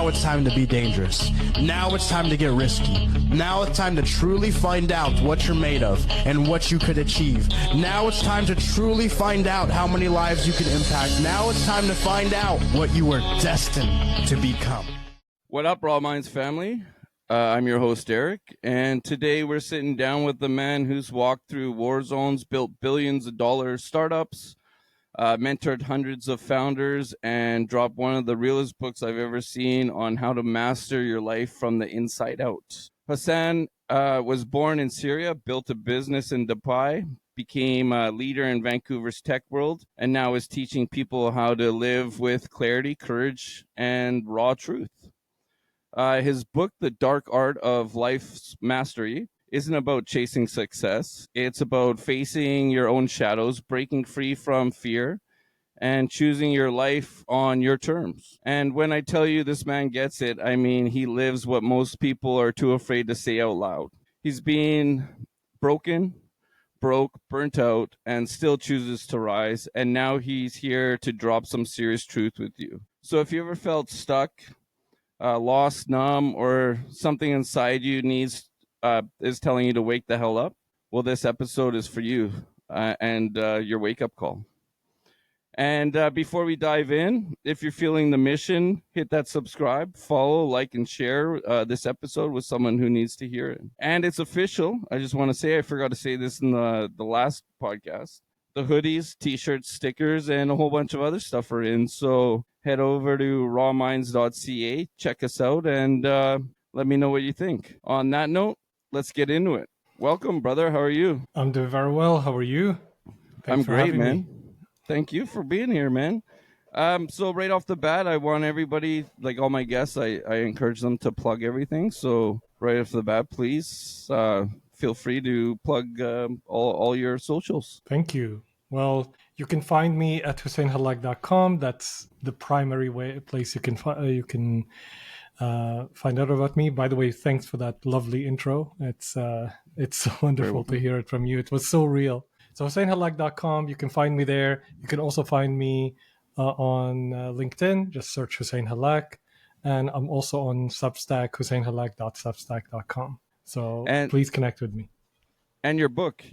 Now it's time to be dangerous. Now it's time to get risky. Now it's time to truly find out what you're made of and what you could achieve. Now it's time to truly find out how many lives you can impact. Now it's time to find out what you were destined to become. What up, Raw Minds family? I'm your host, Erick, and today we're sitting down with the man who's walked through war zones, built billions of dollars startups, mentored hundreds of founders, and dropped one of the realest books I've ever seen on how to master your life from the inside out. Hussein was born in Syria, built a business in Dubai, became a leader in Vancouver's tech world, and now is teaching people how to live with clarity, courage, and raw truth. His book, The Dark Art of Life's Mastery, isn't about chasing success. It's about facing your own shadows, breaking free from fear, and choosing your life on your terms. And when I tell you this man gets it, I mean he lives what most people are too afraid to say out loud. He's been broken, broke, burnt out, and still chooses to rise. And now he's here to drop some serious truth with you. So if you ever felt stuck, lost, numb, or something inside you is telling you to wake the hell up, well, this episode is for you and your wake-up call. And before we dive in, if you're feeling the mission, hit that subscribe, follow, like, and share this episode with someone who needs to hear it. And it's official. I just want to say, I forgot to say this in the last podcast. The hoodies, t-shirts, stickers, and a whole bunch of other stuff are in. So head over to rawminds.ca, check us out, and let me know what you think. On that note, let's get into it. Welcome, brother. How are you? I'm doing very well. How are you? I'm great, man. Thank you for being here, man. So right off the bat, I want everybody, like all my guests, I encourage them to plug everything. So right off the bat, please feel free to plug all your socials. Thank you. Well, you can find me at husseinhallak.com. That's the primary place you can find out about me. By the way, thanks for that lovely intro. It's so wonderful to hear it from you. It was so real. So husseinhallak.com, you can find me there. You can also find me on LinkedIn. Just search Hussein Hallak. And I'm also on Substack, husseinhallak.substack.com. So please connect with me. And your book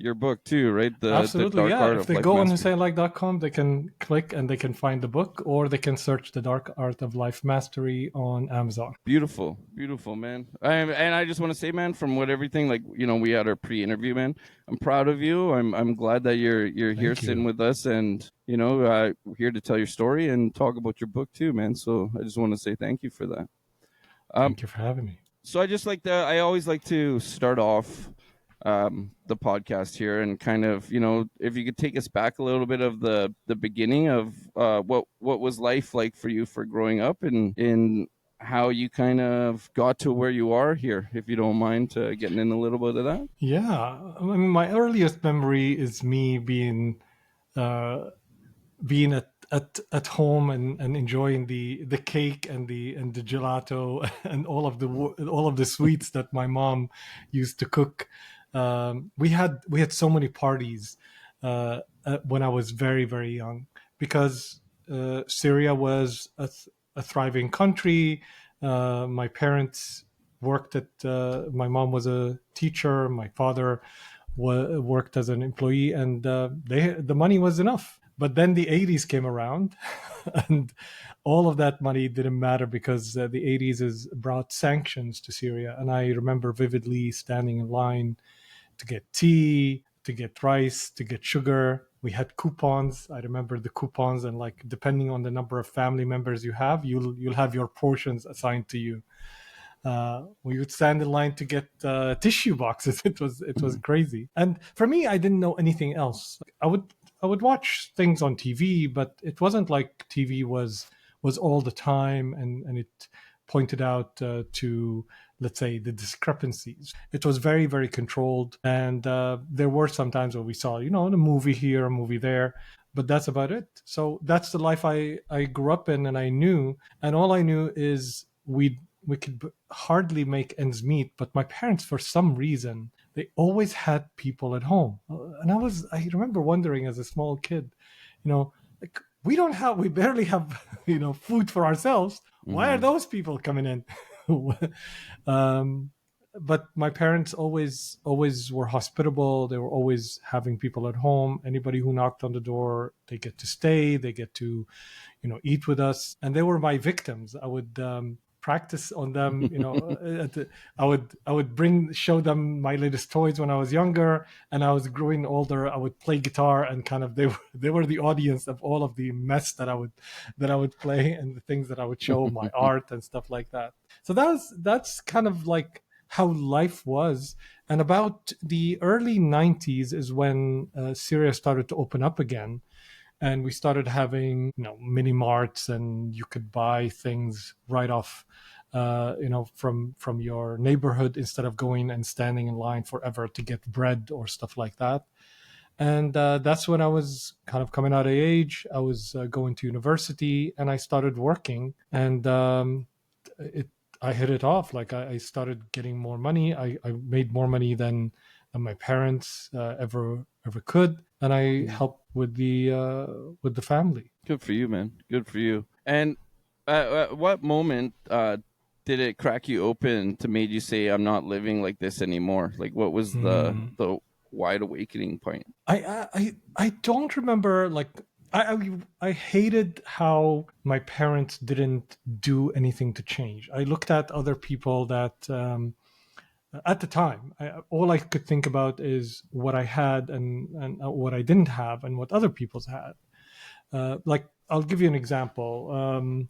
too, right? Absolutely, yeah. If they go on husseinhallak.com, they can click and they can find the book, or they can search The Dark Art of Life Mastery on Amazon. Beautiful, man. And I just want to say, man, from everything, like, we had our pre-interview, man. I'm proud of you. I'm glad that you're here sitting with us, and we're here to tell your story and talk about your book too, man. So I just want to say thank you for that. Thank you for having me. So I always like to start off the podcast here and kind of, if you could take us back a little bit of the beginning of what was life like for you for growing up, and in how you kind of got to where you are here, if you don't mind getting in a little bit of that. Yeah, I mean, my earliest memory is me being at home and enjoying the cake and the gelato and all of the sweets that my mom used to cook. We had so many parties when I was very, very young, because Syria was a thriving country. My parents worked my mom was a teacher, my father worked as an employee, and the money was enough. But then the 80s came around and all of that money didn't matter, because the 80s brought sanctions to Syria. And I remember vividly standing in line to get tea, to get rice, to get sugar. We had coupons. I remember the coupons, and like, depending on the number of family members you have, you'll have your portions assigned to you. We would stand in line to get tissue boxes. It was crazy. And for me, I didn't know anything else. I would watch things on TV, but it wasn't like TV was all the time, and it pointed out to, let's say, the discrepancies. It was very, very controlled, and there were some times where we saw, a movie here, a movie there, but that's about it. So that's the life I grew up in, and I knew, and all I knew is we could hardly make ends meet, but my parents, for some reason, they always had people at home. And I remember wondering as a small kid, like, we barely have, food for ourselves. Why are Mm-hmm. those people coming in? um, but my parents always were hospitable. They were always having people at home. Anybody who knocked on the door, they get to stay. They get to, eat with us, and they were my victims. I would practice on them. I would show them my latest toys when I was younger, and I was growing older. I would play guitar, and kind of they were the audience of all of the mess that I would play, and the things that I would show, my art and stuff like that. So that's kind of like how life was. And about the early 90s is when Syria started to open up again, and we started having mini marts, and you could buy things right off from your neighborhood, instead of going and standing in line forever to get bread or stuff like that. And that's when I was kind of coming out of age. I was going to university, and I started working, and it I hit it off. Like I started getting more money. I made more money than my parents ever could, and I helped with the family. Good for you, man. Good for you. And at what moment did it crack you open to made you say, "I'm not living like this anymore"? Like, what was the wide awakening point? I don't remember. Like I hated how my parents didn't do anything to change. I looked at other people that at the time, all I could think about is what I had, and what I didn't have, and what other people's had. Like, I'll give you an example.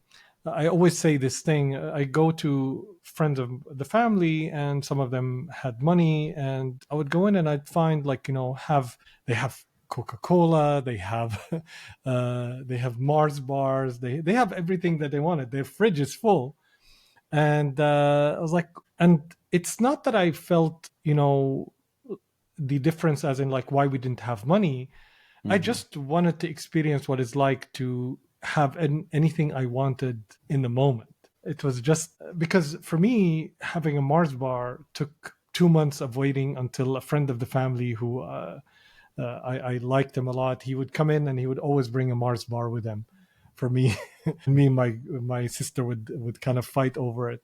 I always say this thing. I go to friends of the family, and some of them had money, and I would go in and I'd find, like, they have Coca-Cola, they have Mars bars, they have everything that they wanted. Their fridge is full, and I was like, and it's not that I felt the difference, as in like why we didn't have money. I just wanted to experience what it's like to have anything I wanted in the moment. It was just because for me, having a Mars bar took 2 months of waiting until a friend of the family who I liked him a lot. He would come in, and he would always bring a Mars bar with him for me. And me and my sister would kind of fight over it.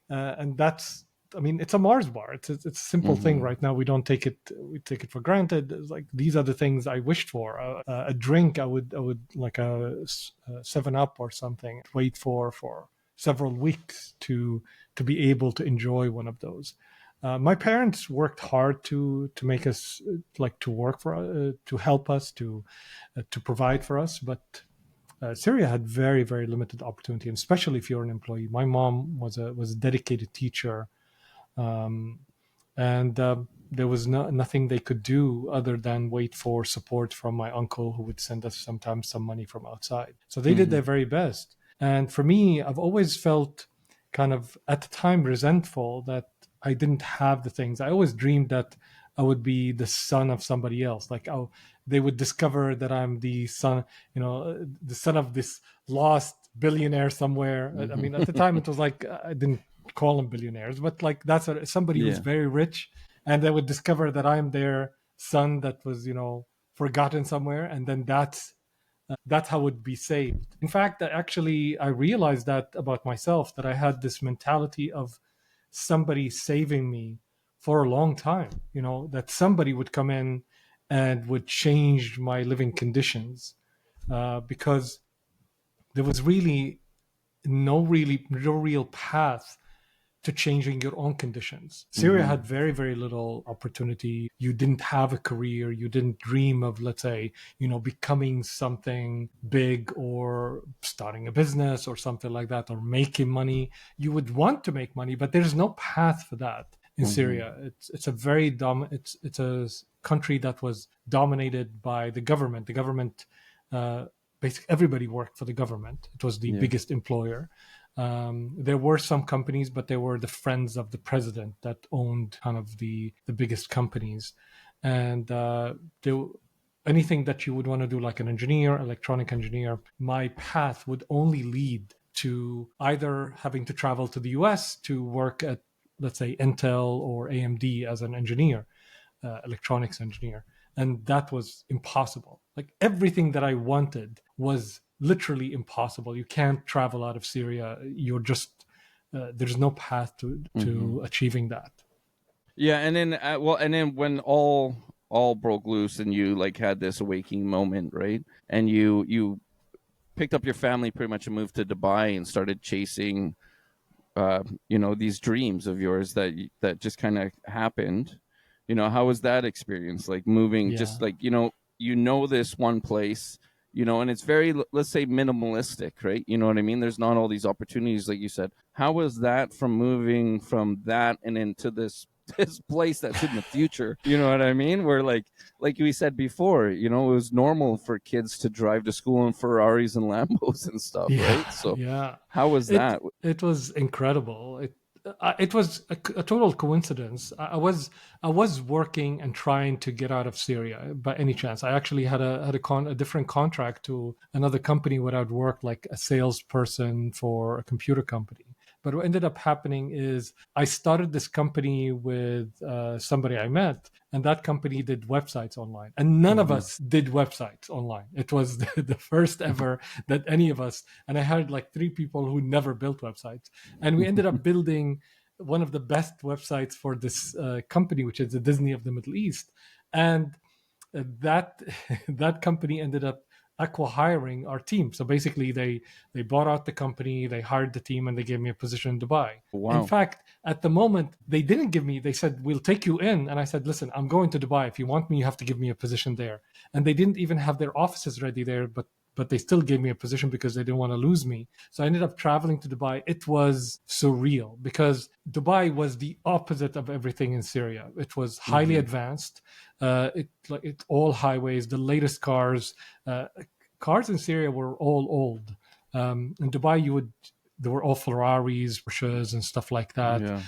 And that's, I mean, it's a Mars bar. It's a simple thing right now. We take it for granted. It's like, these are the things I wished for. A drink, I would like a 7-Up or something, wait for several weeks to be able to enjoy one of those. My parents worked hard to make us, like, to work for to help us, to provide for us, but Syria had very, very limited opportunity, and especially if you're an employee. My mom was a dedicated teacher, and there was nothing they could do other than wait for support from my uncle, who would send us sometimes some money from outside. So they did their very best. And for me, I've always felt kind of, at the time, resentful that I didn't have the things. I always dreamed that I would be the son of somebody else. Like, they would discover that I'm the son, the son of this lost billionaire somewhere. I mean, at the time, it was like, I didn't call them billionaires, but like, that's somebody who's very rich, and they would discover that I'm their son that was, forgotten somewhere, and then that's how it would be saved. In fact, I realized that about myself, that I had this mentality of somebody saving me for a long time, that somebody would come in and would change my living conditions, because there was really no real path to changing your own conditions. Syria had very, very little opportunity. You didn't have a career. You didn't dream of, let's say, becoming something big, or starting a business or something like that, or making money. You would want to make money, but there's no path for that in Syria. It's a very it's a country that was dominated by the government. The government, basically everybody worked for the government. It was the biggest employer. There were some companies, but they were the friends of the president that owned kind of the biggest companies. And anything that you would want to do, like an engineer, electronic engineer, my path would only lead to either having to travel to the US to work at, let's say, Intel or AMD as an engineer, electronics engineer. And that was impossible. Like, everything that I wanted was literally impossible. You can't travel out of Syria. You're just there's no path to achieving that. Yeah, and then and then when all broke loose and you like had this awakening moment, right? And you picked up your family pretty much and moved to Dubai and started chasing these dreams of yours that just kind of happened. How was that experience, like moving, Yeah. just like this one place, and it's very, let's say, minimalistic, right? You know what I mean? There's not all these opportunities, like you said. How was that from moving from that and into this place that's in the future? You know what I mean? Where like we said before, it was normal for kids to drive to school in Ferraris and Lambos and stuff, Yeah, right? So yeah. how was that? It was incredible. It was a total coincidence. I was working and trying to get out of Syria by any chance. I actually had a different contract to another company where I'd worked like a salesperson for a computer company. But what ended up happening is I started this company with somebody I met, and that company did websites online. And none of us did websites online. It was the first ever that any of us, and I had like 3 people who never built websites. And we ended up building one of the best websites for this company, which is the Disney of the Middle East. And that that company ended up acqui-hiring our team. So basically they bought out the company, they hired the team, and they gave me a position in Dubai. Wow. In fact, at the moment they didn't give me, they said, we'll take you in. And I said, listen, I'm going to Dubai. If you want me, you have to give me a position there. And they didn't even have their offices ready there, but they still gave me a position because they didn't want to lose me. So I ended up traveling to Dubai. It was surreal because Dubai was the opposite of everything in Syria. It was highly advanced. It's all highways, the latest cars. Cars in Syria were all old. In Dubai, there were all Ferraris, Porsches, and stuff like that. Yeah.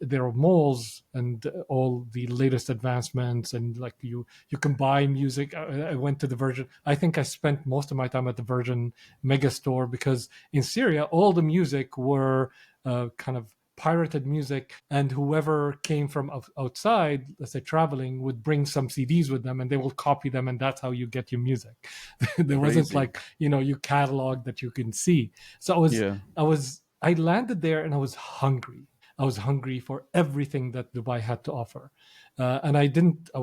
There are malls and all the latest advancements, and like you can buy music. I went to the Virgin. I think I spent most of my time at the Virgin Mega Store because in Syria, all the music were kind of pirated music, and whoever came from outside, let's say traveling, would bring some CDs with them and they will copy them, and that's how you get your music. There wasn't like you catalog that you can see. So I landed there and I was hungry. I was hungry for everything that Dubai had to offer. And I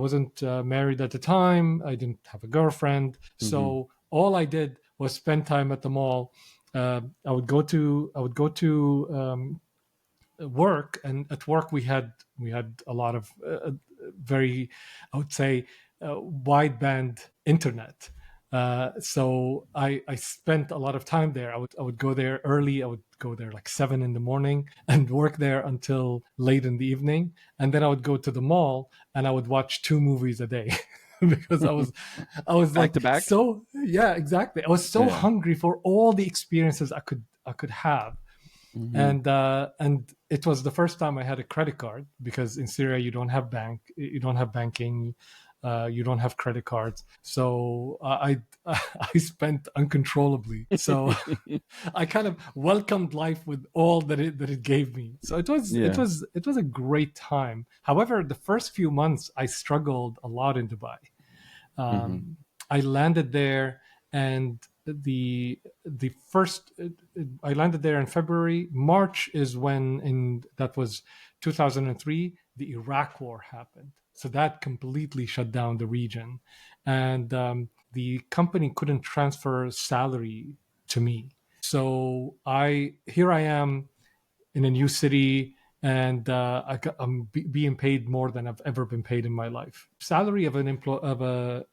wasn't married at the time. I didn't have a girlfriend. So all I did was spend time at the mall. I would go to work, and at work we had a lot of very, I would say, wideband internet. So I spent a lot of time there. I would go there early. I would go there like 7 a.m. and work there until late in the evening. And then I would go to the mall and I would watch 2 movies a day because I was Back like to back? so, yeah, exactly. I was so hungry for all the experiences I could have. And it was the first time I had a credit card, because in Syria you don't have banking, you don't have credit cards. So I spent uncontrollably. So I kind of welcomed life with all that it gave me. So it was a great time. However, the first few months I struggled a lot in Dubai. I landed there, and I landed there in February. March is when that was 2003, the Iraq war happened. So that completely shut down the region, and the company couldn't transfer salary to me. So here I am in a new city, and I'm being paid more than I've ever been paid in my life. Salary of an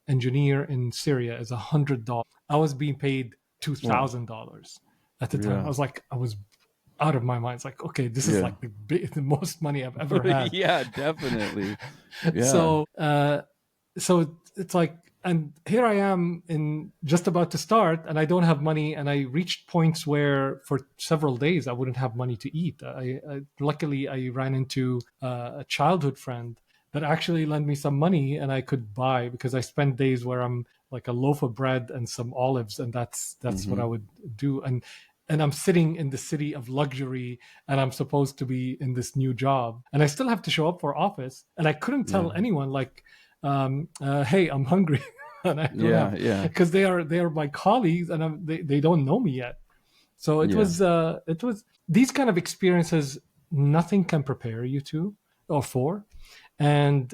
engineer in Syria is $100. I was being paid $2,000 at the time. I was out of my mind. It's like, okay, this is like the most money I've ever had. Yeah, definitely. Yeah. So it's like, and here I am in just about to start, and I don't have money, and I reached points where for several days I wouldn't have money to eat. Luckily I ran into a childhood friend that actually lent me some money, and I could buy, because I spent days where I'm like a loaf of bread and some olives, and that's what I would do. And I'm sitting in the city of luxury, and I'm supposed to be in this new job, and I still have to show up for office, and I couldn't tell anyone like, hey, I'm hungry. and I don't Yeah, have, yeah, because they are my colleagues, and they don't know me yet. So yeah, it was these kind of experiences. Nothing can prepare you to or for, and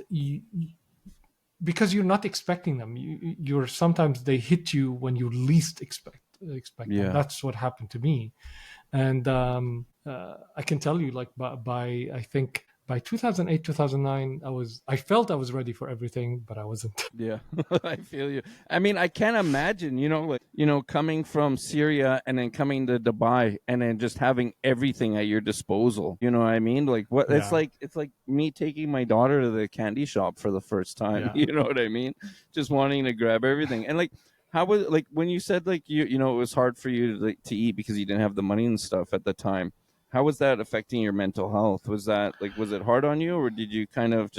because you're not expecting them. You're sometimes they hit you when you least expect them. yeah. That's what happened to me, and I can tell you, like I think by 2008, 2009, I felt I was ready for everything, but I wasn't. Yeah, I feel you. I mean, I can't imagine, like, coming from Syria and then coming to Dubai and then just having everything at your disposal. You know what I mean? Like what Yeah, it's like me taking my daughter to the candy shop for the first time. yeah. You know what I mean? Just wanting to grab everything. And like how was like when you said like it was hard for you to eat because you didn't have the money and stuff at the time. How was that affecting your mental health? Was it hard on you, or did you kind of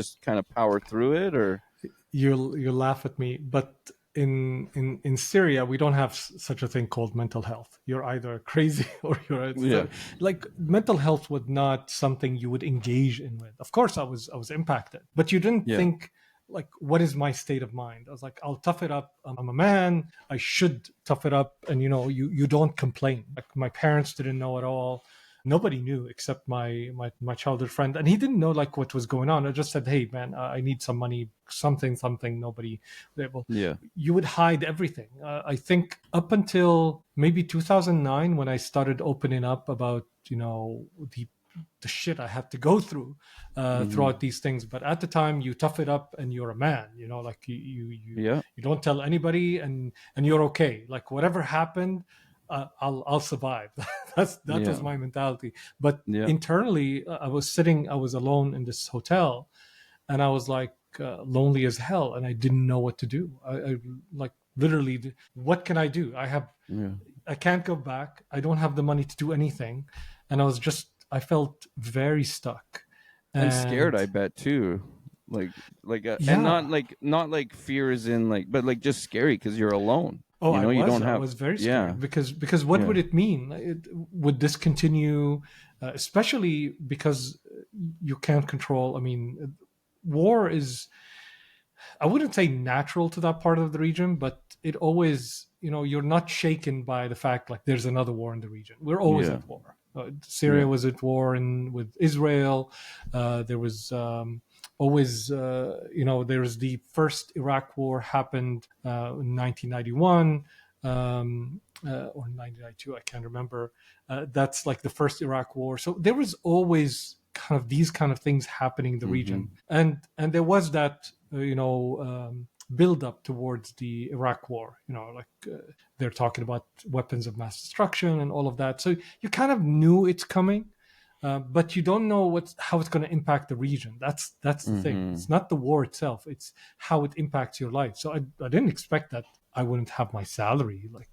power through it, or You'll laugh at me, but in Syria we don't have such a thing called mental health. You're either crazy or yeah. like mental health was not something you would engage in with. Of course, I was impacted, but you didn't Yeah. think like, what is my state of mind? I was like, I'll tough it up. I'm a man. I should tough it up, and you don't complain. Like my parents didn't know at all. Nobody knew except my childhood friend, and he didn't know like what was going on. I just said, hey man, I need some money, something. Nobody, well, Yeah. you would hide everything. I think up until maybe 2009, when I started opening up about the shit I had to go through Mhm. throughout these things. But at the time, you tough it up and you're a man. Like Yeah. you don't tell anybody, and you're okay. Like whatever happened, I'll survive. That was Yeah. my mentality. But Yeah. internally, I was alone in this hotel, and I was like lonely as hell, and I didn't know what to do. I like literally, what can I do? Yeah. I can't go back. I don't have the money to do anything, and I felt very stuck, And scared, and I bet too. Like and yeah. not like fear is in like but like just scary cuz you're alone. Oh, You don't I have was very yeah. scared because what Yeah. would it mean? Would this continue? Especially because you can't control. I mean, war is, I wouldn't say natural to that part of the region, but it always, you're not shaken by the fact like there's another war in the region. We're always Yeah. at war. Syria Yeah. was at war with Israel. There was always, there was the first Iraq war happened in 1991 or 1992. I can't remember. That's like the first Iraq war. So there was always kind of these kind of things happening in the region, Mhm. and there was that build up towards the Iraq war. They're talking about weapons of mass destruction and all of that. So you kind of knew it's coming, but you don't know how it's going to impact the region. That's the thing. Mhm. It's not the war itself; it's how it impacts your life. So I didn't expect that I wouldn't have my salary, like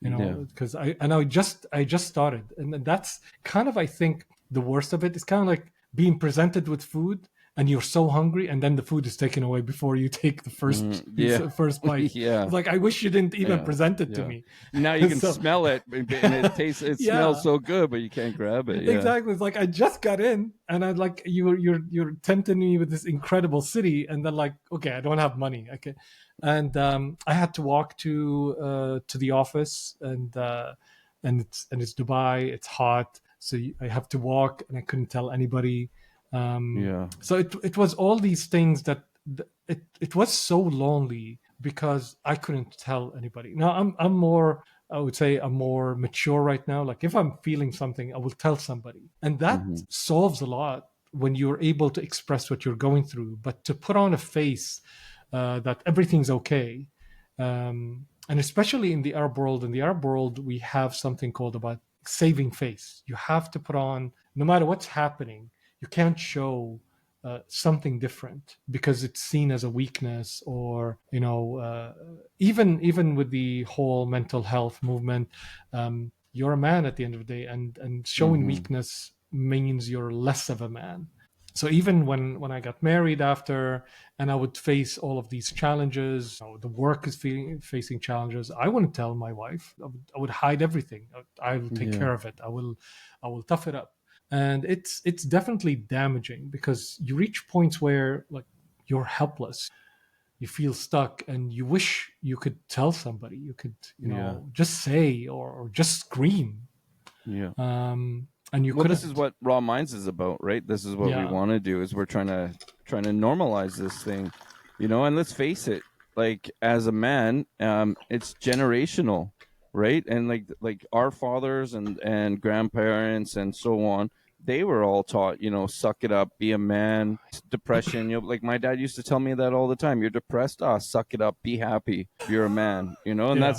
Yeah. because I just started, and that's kind of, I think, the worst of it. It's kind of like being presented with food and you're so hungry, and then the food is taken away before you take the first Yeah. first bite. Yeah. It's like, I wish you didn't even Yeah. present it to Yeah. me. Now you can So smell it and it smells yeah, so good but you can't grab it. Yeah. exactly. It's like I just got in, and I like you're tempting me with this incredible city, and then like, okay, I don't have money. Okay, and I had to walk to the office, and it's Dubai. It's hot, so I have to walk, and I couldn't tell anybody. Yeah. So it was all these things that it was so lonely because I couldn't tell anybody. Now I'm more, I would say I'm more mature right now. Like if I'm feeling something, I will tell somebody, and that Mhm. solves a lot when you're able to express what you're going through. But to put on a face that everything's okay, and especially in the Arab world, we have something called about saving face. You have to put on, no matter what's happening, you can't show something different because it's seen as a weakness, or even with the whole mental health movement, you're a man at the end of the day, and showing Mhm. weakness means you're less of a man. So even when I got married after, and I would face all of these challenges, the work is facing challenges, I wouldn't tell my wife. I would hide everything. I will take Yeah. care of it. I will tough it up. And it's definitely damaging because you reach points where like you're helpless. you feel stuck, and you wish you could tell somebody, you could, Yeah. just say, or just scream, Yeah. and you Well, this is couldn't. what Raw Minds is about, right? This is what we Yeah, want to do. Is we're trying to normalize this thing, and let's face it, like as a man, it's generational, right? And like our fathers and grandparents and so on, they were all taught, suck it up, be a man. Depression, like my dad used to tell me that all the time. You're depressed, suck it up, be happy. You're a man, and yeah,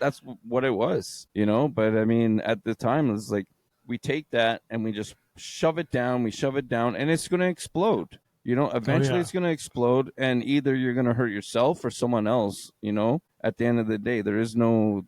that's what it was, But I mean, at the time, it was like we take that and we just shove it down, and it's going to explode. oh Eventually yeah, it's going to explode, and either you're going to hurt yourself or someone else. At the end of the day, there's no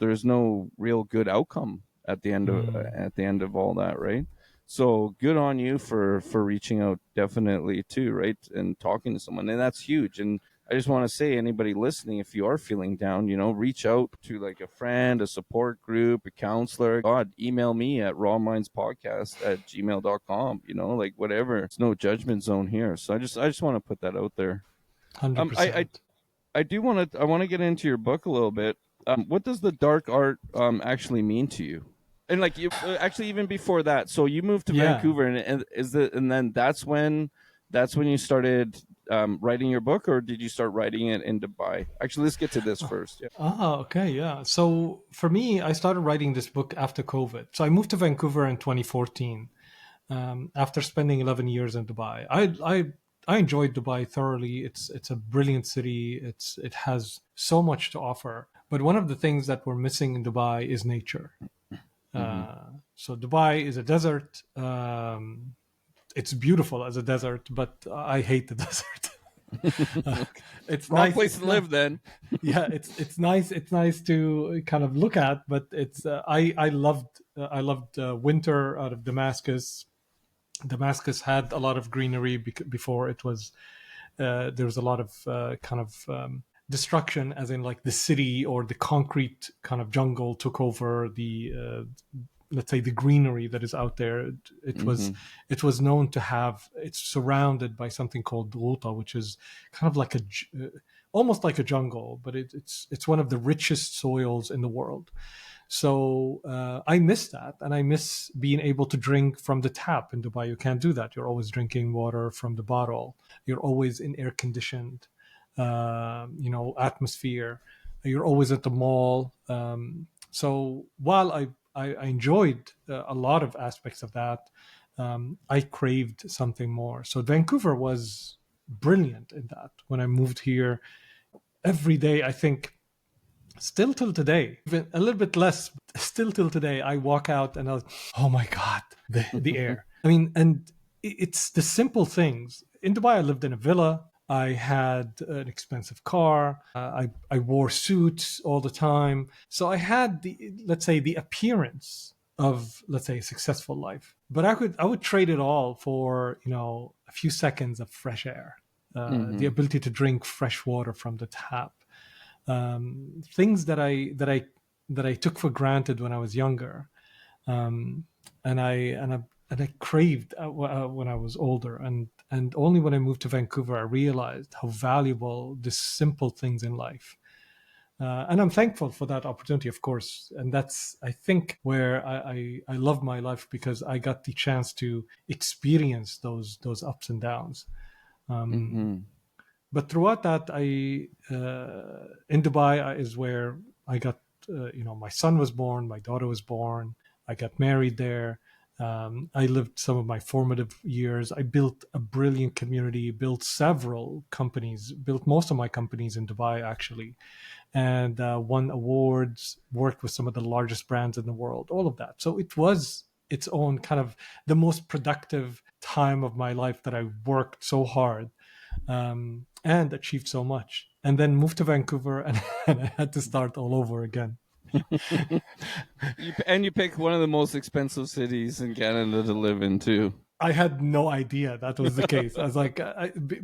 real good outcome at the end mm, of all that, right? So good on you for reaching out, definitely too, right, and talking to someone, and that's huge. And I just want to say, anybody listening, if you are feeling down, reach out to like a friend, a support group, a counselor. God, email me at rawmindspodcast@gmail.com, like whatever. It's no judgment zone here. So I just want to put that out there. hundred Um, I, I, percent. I want to get into your book a little bit. What does the dark art actually mean to you? And like you actually, even before that, so you moved to Yeah. Vancouver, and then that's when you started writing your book, or did you start writing it in Dubai? Actually, let's get to this first. Yeah. Okay, yeah. So for me, I started writing this book after COVID. So I moved to Vancouver in 2014, after spending 11 years in Dubai. I enjoyed Dubai thoroughly. It's a brilliant city. It has so much to offer. But one of the things that we're missing in Dubai is nature. Mm-hmm. So Dubai is a desert. It's beautiful as a desert, but I hate the desert. It's Wrong nice. place It's to live, then. yeah, it's nice. It's nice to kind of look at, but it's I loved winter out of Damascus. Damascus had a lot of greenery before it was there was a lot of kind of destruction, as in like the city or the concrete kind of jungle took over the let's say the greenery that is out there. It was Mm-hmm. it was known to have, it's surrounded by something called Ghouta, which is kind of like almost like a jungle, but it's one of the richest soils in the world. So I miss that, and I miss being able to drink from the tap in Dubai. You can't do that. You're always drinking water from the bottle. You're always in air conditioned, atmosphere. You're always at the mall. So while I enjoyed a lot of aspects of that, I craved something more. So Vancouver was brilliant in that. When I moved here, every day, I think, still till today, even a little bit less, but still till today, I walk out and oh my God, the air. I mean, and it's the simple things. In Dubai, I lived in a villa. I had an expensive car. I wore suits all the time. So I had let's say, the appearance of, let's say, a successful life. But I would trade it all for, a few seconds of fresh air, the Mm-hmm. ability to drink fresh water from the tap, things that I took for granted when I was younger, and I craved when I was older, and only when I moved to Vancouver I realized how valuable these simple things in life. And I'm thankful for that opportunity, of course. And that's, I think, where I love my life, because I got the chance to experience those ups and downs. Um, Mm-hmm. but throughout that, in Dubai is where I got, my son was born, my daughter was born, I got married there. I lived some of my formative years. I built a brilliant community, built several companies, built most of my companies in Dubai, actually, and won awards, worked with some of the largest brands in the world, all of that. So it was its own kind of the most productive time of my life, that I worked so hard, and achieved so much, and then moved to Vancouver, and, and I had to start all over again. You pick one of the most expensive cities in Canada to live in too. I had no idea that was the case. I was like,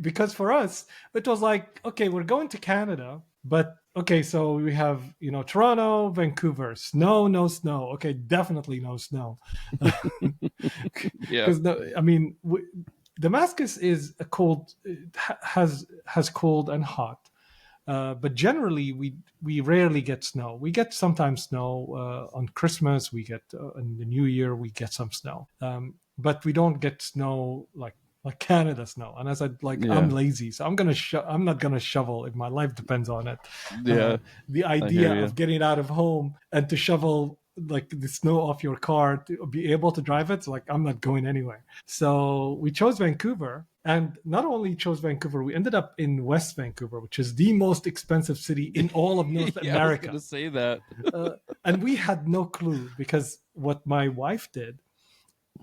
because for us, it was like, okay, we're going to Canada, but okay, so we have, Toronto, Vancouver, snow, no snow. Okay, definitely no snow. Yeah. Because I mean, Damascus is a cold, has cold and hot. But generally, we rarely get snow. We get sometimes snow on Christmas. We get in the New Year. We get some snow, but we don't get snow like Canada snow. And I said, like, I'm Yeah. lazy, so I'm not gonna shovel if my life depends on it. Yeah. The I hear idea you. of getting out of home and to shovel like the snow off your car to be able to drive it, like I'm not going anywhere. So we chose Vancouver, and not only chose Vancouver, we ended up in West Vancouver, which is the most expensive city in all of North Yeah, I was America. gonna say that. And we had no clue, because what my wife did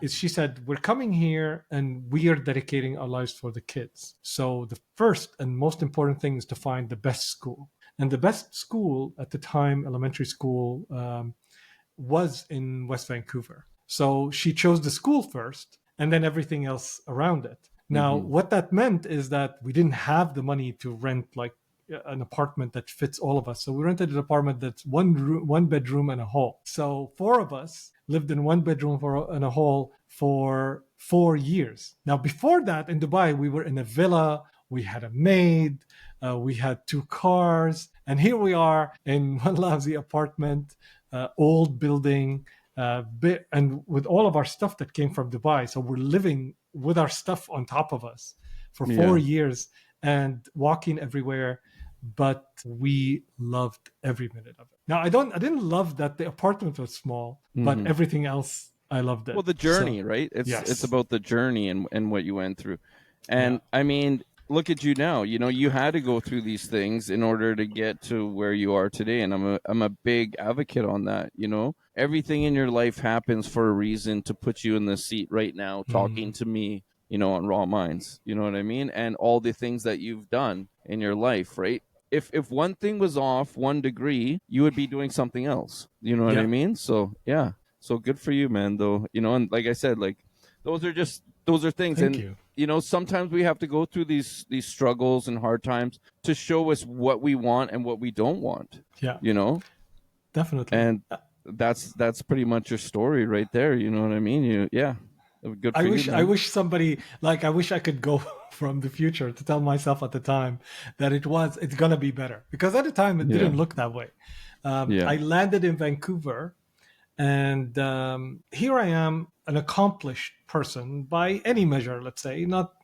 is she said, we're coming here and we are dedicating our lives for the kids. So the first and most important thing is to find the best school. And the best school at the time, elementary school, was in West Vancouver. So she chose the school first and then everything else around it. Now, what that meant is that we didn't have the money to rent like an apartment that fits all of us. So we rented an apartment that's one bedroom and a hall. So four of us lived in one bedroom and a hall for 4 years. Now, before that, in Dubai, we were in a villa. We had a maid. We had 2 cars. And here we are in one lousy apartment, old building, and with all of our stuff that came from Dubai. So we're living with our stuff on top of us for 4 years and walking everywhere. But we loved every minute of it. Now, I didn't love that the apartment was small, but everything else, I loved it. Well, the journey, right? It's about the journey and what you went through. And I mean, look at you now. You know, you had to go through these things in order to get to where you are today. And I'm a big advocate on that. You know, everything in your life happens for a reason to put you in the seat right now, talking to me, you know, on Raw Minds. You know what I mean? And all the things that you've done in your life, right? If one thing was off 1 degree, you would be doing something else. You know what I mean? So yeah. So good for you, man, though. You know, and like I said, like those are things. Thank and you. You know, sometimes we have to go through these struggles and hard times to show us what we want and what we don't want. Yeah. You know? Definitely. And that's pretty much your story right there. You know what I mean? Good for you, man. I wish somebody, like, I wish I could go from the future to tell myself at the time that it's gonna be better, because at the time it didn't look that way. I landed in Vancouver, and here I am, an accomplished person by any measure. Let's say, not.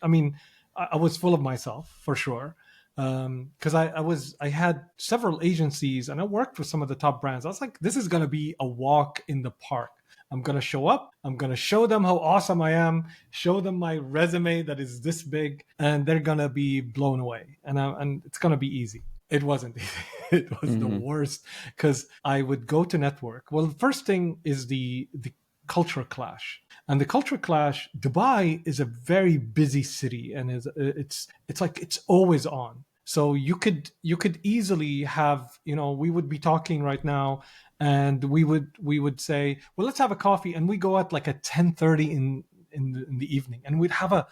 I mean, I was full of myself for sure, because I had several agencies and I worked with some of the top brands. I was like, this is gonna be a walk in the park. I'm going to show up. I'm going to show them how awesome I am, show them my resume that is this big, and they're going to be blown away. And it's going to be easy. It wasn't easy. It was the worst, because I would go to network. Well, the first thing is the culture clash. And the culture clash, Dubai is a very busy city, and it's like it's always on. So you could easily have, you know, we would be talking right now, and we would say, well, let's have a coffee, and we go out like at 10:30 in the evening, and we'd have a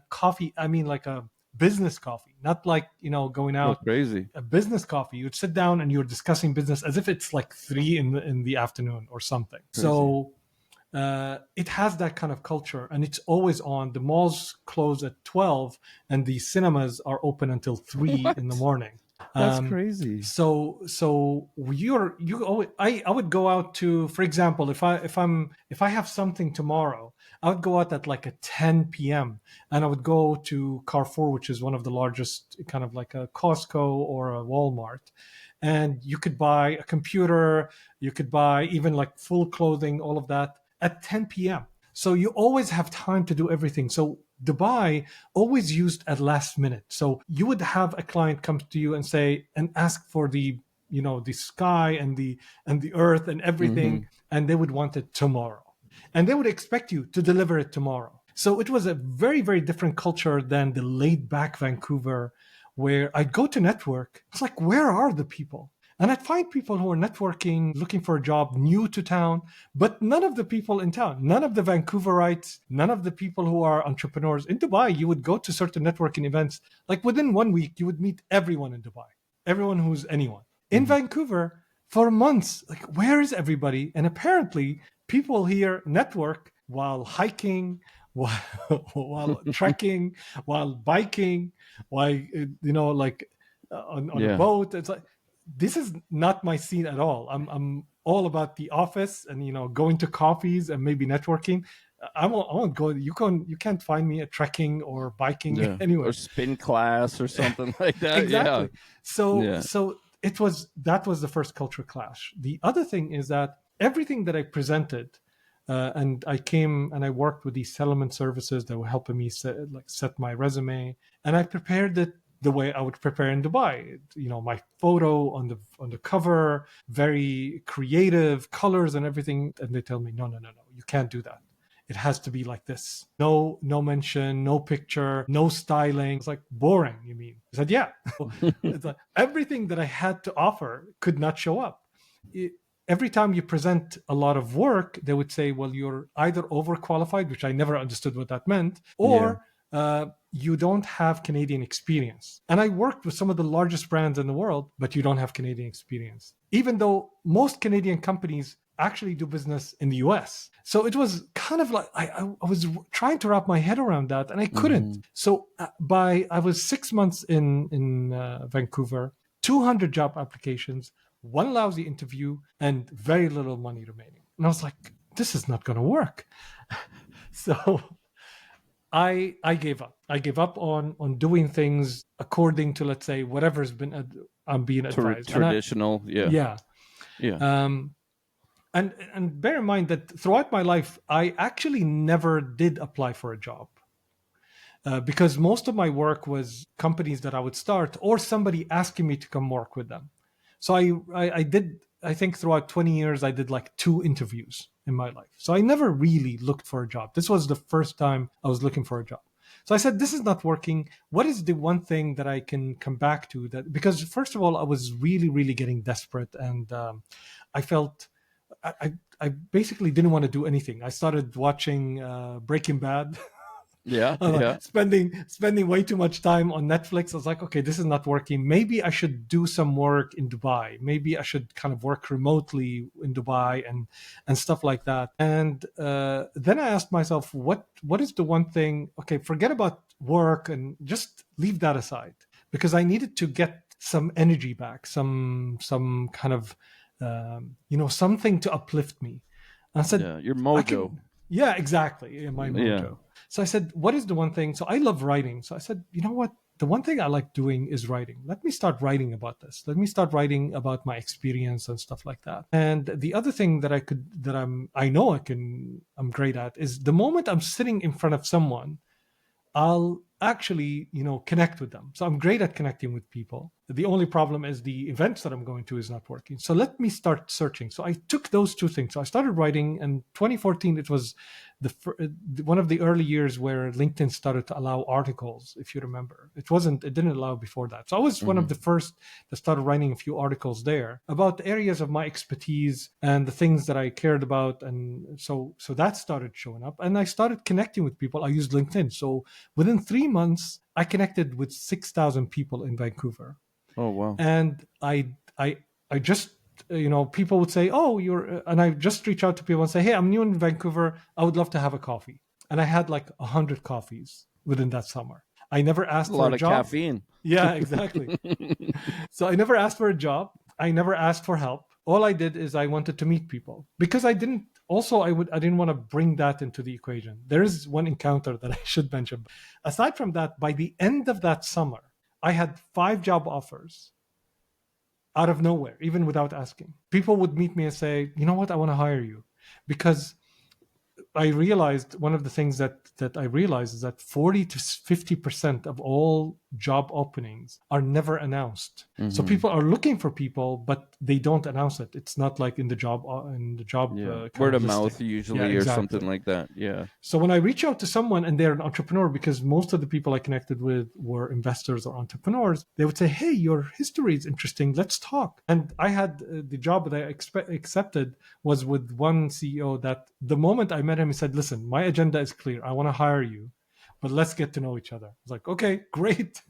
coffee. I mean, like a business coffee, not like, you know, going out. Crazy. A business coffee. You'd sit down and you're discussing business as if it's like 3 in the afternoon or something. Crazy. So it has that kind of culture, and it's always on. The malls close at 12, and the cinemas are open until 3 in the morning. That's crazy. So I would go out to, for example, if I have something tomorrow, I would go out at like at 10 p.m. and I would go to Carrefour, which is one of the largest, kind of like a Costco or a Walmart. And you could buy a computer, you could buy even like full clothing, all of that at 10 p.m. So you always have time to do everything. So Dubai always used at last minute. So you would have a client come to you and say, and ask for the, you know, the sky and the earth and everything, and they would want it tomorrow. And they would expect you to deliver it tomorrow. So it was a very, very different culture than the laid back Vancouver, where I'd go to network. It's like, where are the people? And I'd find people who are networking, looking for a job, new to town, but none of the people in town, none of the Vancouverites, none of the people who are entrepreneurs. In Dubai, you would go to certain networking events. Like within 1 week, you would meet everyone in Dubai, everyone who's anyone. In Vancouver, for months, like, where is everybody? And apparently, people here network while hiking, while trekking, while biking, while, you know, like, on a boat. It's like, this is not my scene at all. I'm all about the office and, going to coffees and maybe networking. I won't go. You can't find me at trekking or biking anywhere. Or spin class or something like that. Exactly. Yeah. So that was the first culture clash. The other thing is that everything that I presented, and I came and I worked with these settlement services that were helping me set my resume, and I prepared it the way I would prepare in Dubai. My photo on the cover, very creative colors and everything, and they tell me, no, you can't do that. It has to be like this. No mention, no picture, no styling. It's like, boring, you mean? I said, yeah. It's like, everything that I had to offer could not show up. Every time you present a lot of work, they would say, well, you're either overqualified, which I never understood what that meant, or you don't have Canadian experience. And I worked with some of the largest brands in the world, but you don't have Canadian experience. Even though most Canadian companies actually do business in the US. So it was kind of like, I was trying to wrap my head around that and I couldn't. So I was 6 months in Vancouver, 200 job applications, one lousy interview, and very little money remaining. And I was like, this is not going to work. So I gave up. I gave up on doing things according to, let's say, whatever's been I'm being advised. Traditional, yeah. And bear in mind that throughout my life, I actually never did apply for a job because most of my work was companies that I would start or somebody asking me to come work with them. So I did, I think throughout 20 years, I did like 2 interviews in my life. So I never really looked for a job. This was the first time I was looking for a job. So I said, this is not working. What is the one thing that I can come back to? That because first of all, I was really, really getting desperate, and I felt I basically didn't want to do anything. I started watching Breaking Bad. Spending way too much time on Netflix. I was like, okay, this is not working. Maybe I should do some work in Dubai. Maybe I should kind of work remotely in Dubai and stuff like that. And then I asked myself, what is the one thing? Okay, forget about work and just leave that aside, because I needed to get some energy back, some kind of something to uplift me. And I said, your mojo. Yeah, exactly. My mojo. Yeah. So I said, what is the one thing? So I love writing. So I said, you know what? The one thing I like doing is writing. Let me start writing about this. Let me start writing about my experience and stuff like that. And the other thing that I'm great at is the moment I'm sitting in front of someone, I'll actually, connect with them. So I'm great at connecting with people. The only problem is the events that I'm going to is not working. So let me start searching. So I took those 2 things. So I started writing, and 2014, it was one of the early years where LinkedIn started to allow articles, if you remember. It didn't allow before that. So I was one of the first that started writing a few articles there about the areas of my expertise and the things that I cared about. And so that started showing up, and I started connecting with people. I used LinkedIn. So within 3 months, I connected with 6,000 people in Vancouver. Oh, wow. And I just, people would say, oh, and I just reach out to people and say, hey, I'm new in Vancouver. I would love to have a coffee. And I had like 100 coffees within that summer. I never asked for a job. A lot of caffeine. Yeah, exactly. So I never asked for a job. I never asked for help. All I did is I wanted to meet people, because I didn't want to bring that into the equation. There is one encounter that I should mention. Aside from that, by the end of that summer, I had 5 job offers out of nowhere, even without asking. People would meet me and say, you know what, I want to hire you. Because I realized one of the things that I realized is that 40 to 50% of all job openings are never announced. Mm-hmm. So people are looking for people, but they don't announce it. It's not like in the job word of mouth usually, or something like that. Yeah. So when I reach out to someone and they're an entrepreneur, because most of the people I connected with were investors or entrepreneurs, they would say, hey, your history is interesting. Let's talk. And I had the job that I accepted was with one CEO that the moment I met him, he said, listen, my agenda is clear. I want to hire you, but let's get to know each other. I was like, okay, great.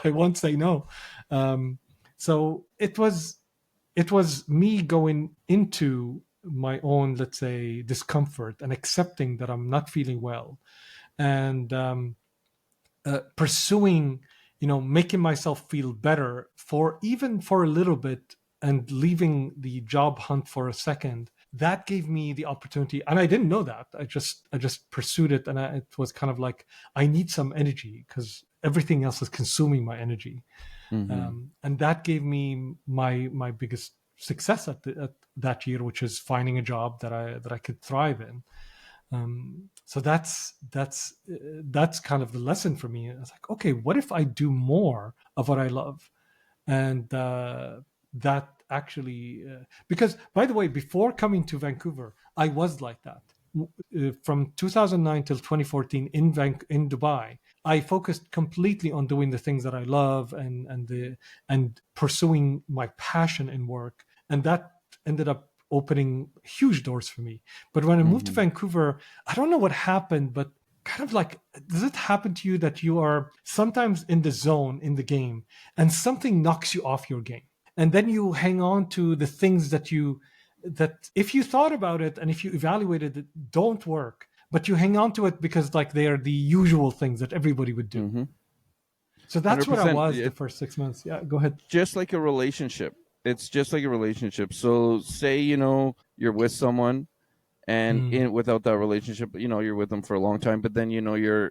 I won't say no. So it was me going into my own, let's say, discomfort and accepting that I'm not feeling well, and pursuing making myself feel better for a little bit and leaving the job hunt for a second, that gave me the opportunity. And I didn't know that. I just pursued it, and it was kind of like, I need some energy because everything else is consuming my energy. And that gave me my biggest success at that year, which is finding a job that I could thrive in. So that's kind of the lesson for me. It's like, okay, what if I do more of what I love? And that actually, because by the way, before coming to Vancouver, I was like that. From 2009 till 2014 in Dubai, I focused completely on doing the things that I love and pursuing my passion in work, and that ended up opening huge doors for me. But when I moved to Vancouver, I don't know what happened, but kind of like, does it happen to you that you are sometimes in the zone in the game and something knocks you off your game, and then you hang on to the things that if you thought about it and if you evaluated it, don't work, but you hang on to it because like they are the usual things that everybody would do. So that's what I was the first 6 months. Yeah, go ahead. Just like a relationship. It's just like a relationship. So say, you're with someone, and without that relationship, you're with them for a long time, but then, you're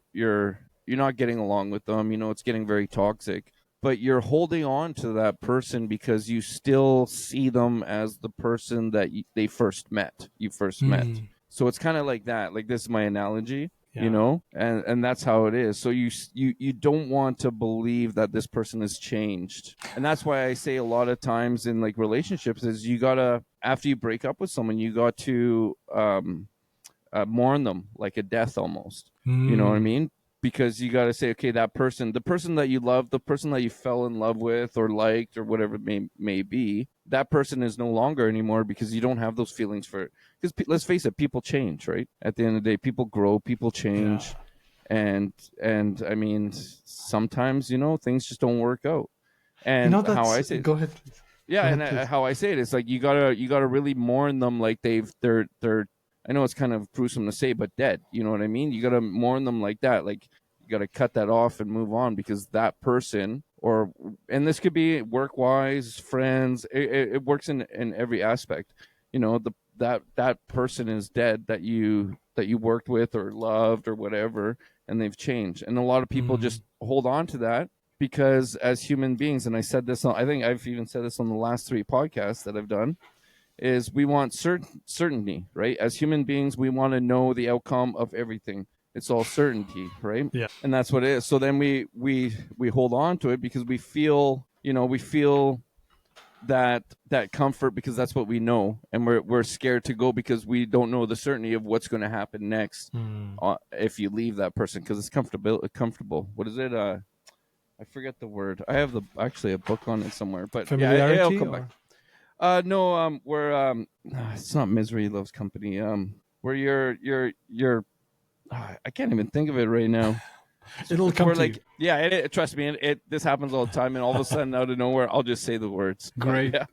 not getting along with them, it's getting very toxic, but you're holding on to that person because you still see them as the person that you first met. So it's kind of like that. Like, this is my analogy. Yeah. And that's how it is. So you don't want to believe that this person has changed. And that's why I say a lot of times in like relationships is you gotta, after you break up with someone, you got to mourn them like a death almost. You know what I mean? Because you got to say, okay, the person that you love, the person that you fell in love with or liked or whatever it may be, that person is no longer anymore because you don't have those feelings for it. Because let's face it, people change, right? At the end of the day, people grow, people change. Yeah. And I mean, sometimes, things just don't work out. And how I say it, go ahead. Yeah, and how I say it is like you gotta really mourn them like they're I know it's kind of gruesome to say, but dead. You know what I mean? You got to mourn them like that. Like, you got to cut that off and move on because that person, and this could be work-wise, friends, it works in every aspect. That person is dead that you worked with or loved or whatever, and they've changed. And a lot of people just hold on to that because as human beings, and I think I've even said this on the last 3 podcasts that I've done, is we want certainty, right? As human beings, we want to know the outcome of everything. It's all certainty, right? Yeah. And that's what it is. So then we hold on to it because we feel that comfort because that's what we know, and we're scared to go because we don't know the certainty of what's going to happen next if you leave that person because it's comfortable. What is it? I forget the word. I have actually a book on it somewhere, but familiarity. Yeah, it'll come back. No, we're it's not Misery Loves Company. Where you're I can't even think of it right now. It'll come to you. Yeah, trust me, this happens all the time, and all of a sudden, out of nowhere, I'll just say the words. Great. Yeah.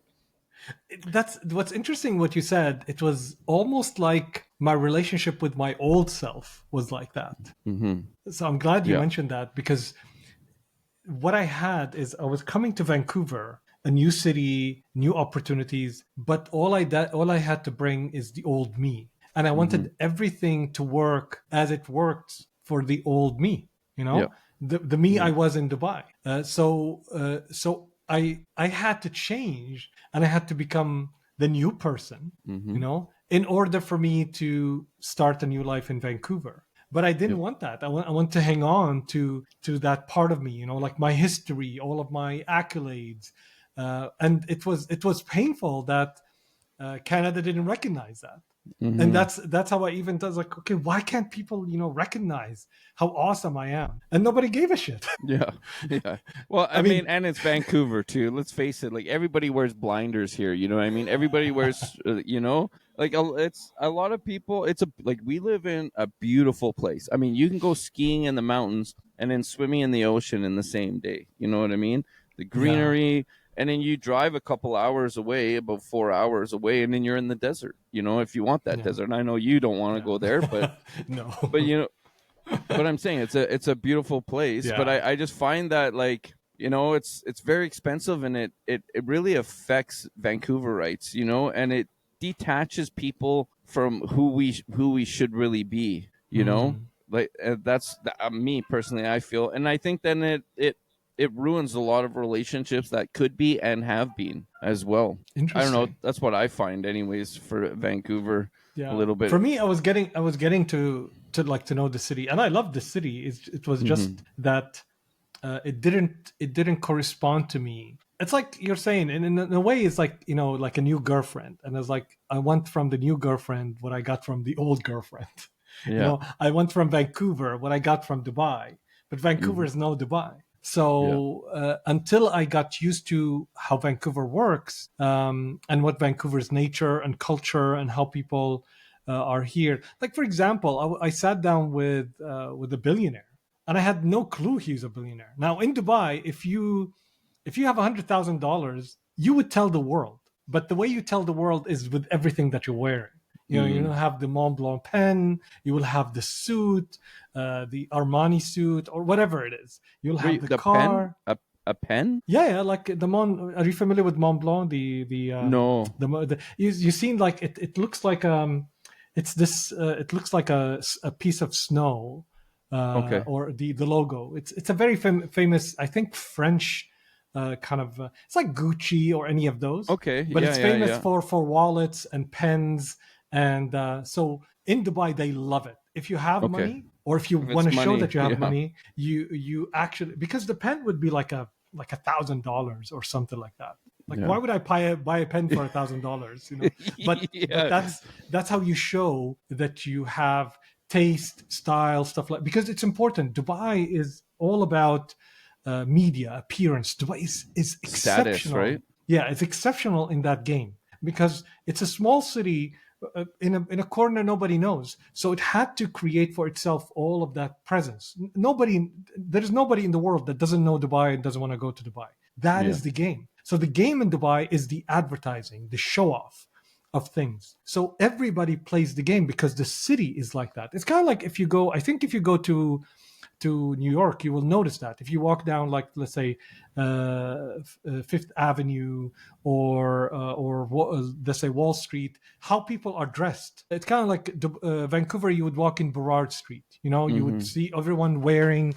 That's what's interesting. What you said, it was almost like my relationship with my old self was like that. So I'm glad you mentioned that because what I had is I was coming to Vancouver, a new city, new opportunities, but all I had to bring is the old me, and I wanted everything to work as it worked for the old me. The me I was in Dubai. So I had to change, and I had to become the new person. In order for me to start a new life in Vancouver. But I didn't want that. I want to hang on to that part of me, like my history, all of my accolades. And it was painful that Canada didn't recognize that. And that's how I even was like, okay, why can't people, recognize how awesome I am? And nobody gave a shit. Yeah. Well, I mean, and it's Vancouver too. Let's face it. Like, everybody wears blinders here. You know what I mean? Everybody wears, like it's a lot of people. We live in a beautiful place. I mean, you can go skiing in the mountains and then swimming in the ocean in the same day. You know what I mean? The greenery. Yeah. And then you drive a couple hours away, about 4 hours away, and then you're in the desert, if you want that desert. And I know you don't want to go there, but no. But But I'm saying it's a beautiful place. But Yeah. I just find that, like, it's very expensive, and it really affects Vancouverites, and it detaches people from who we should really be, Mm, like, that's me personally, I feel. And I think then it ruins a lot of relationships that could be and have been as well. I don't know, interesting. that's what I find anyways for Vancouver, a Yeah. little For bit. me, I was getting to like to know the city, and I love the city. It was Hmm. just that it didn't correspond to me. It's like you're saying, and in a way, it's like like a new girlfriend, and it's like I went from the new girlfriend what I got from the old girlfriend. Yeah. I went from Vancouver what I got from Dubai, but Vancouver Hmm. is no Dubai. Yeah. So until I got used to how Vancouver works, and what Vancouver's nature and culture and how people are here. Like for example, I sat down with a billionaire, and I had no clue he was a billionaire. Now in Dubai, if you have $100,000, you would tell the world. But the way you tell the world is with everything that you're wearing. You Mm. will have the Mont Blanc pen, you will have the suit, the Armani suit, or whatever it is. You'll have Wait, the the pen? car. A pen? Yeah, yeah, like the Mont. Are you familiar with Mont Blanc? No. You seen like it looks like it's this. It looks like a piece of snow, Okay. or the logo. It's a very famous, I think, French kind of. It's like Gucci or any of those, Okay. but Yeah, it's yeah, famous yeah. for wallets and pens, and so in Dubai they love it. If you have Okay. money, or if you If want it's to show money, that you have yeah. money, you actually, because the pen would be like $1,000 or something like that. Like Yeah. why would I buy a pen for $1,000? But Yeah. that's how you show that you have taste, style, stuff like, because it's important. Dubai is all about media appearance. Dubai is Status, right? exceptional. Yeah, it's exceptional in that game because it's a small city in a corner nobody knows. So it had to create for itself all of that presence. There's nobody in the world that doesn't know Dubai and doesn't want to go to Dubai. That Yeah. is the game. So the game in Dubai is the advertising, the show off of things. So everybody plays the game because the city is like that. It's kind of like if you go, I think if you go to New York, you will notice that if you walk down, like let's say Fifth Avenue or let's say Wall Street, how people are dressed. It's kind of like Vancouver. You would walk in Burrard Street. You would Mm-hmm. see everyone wearing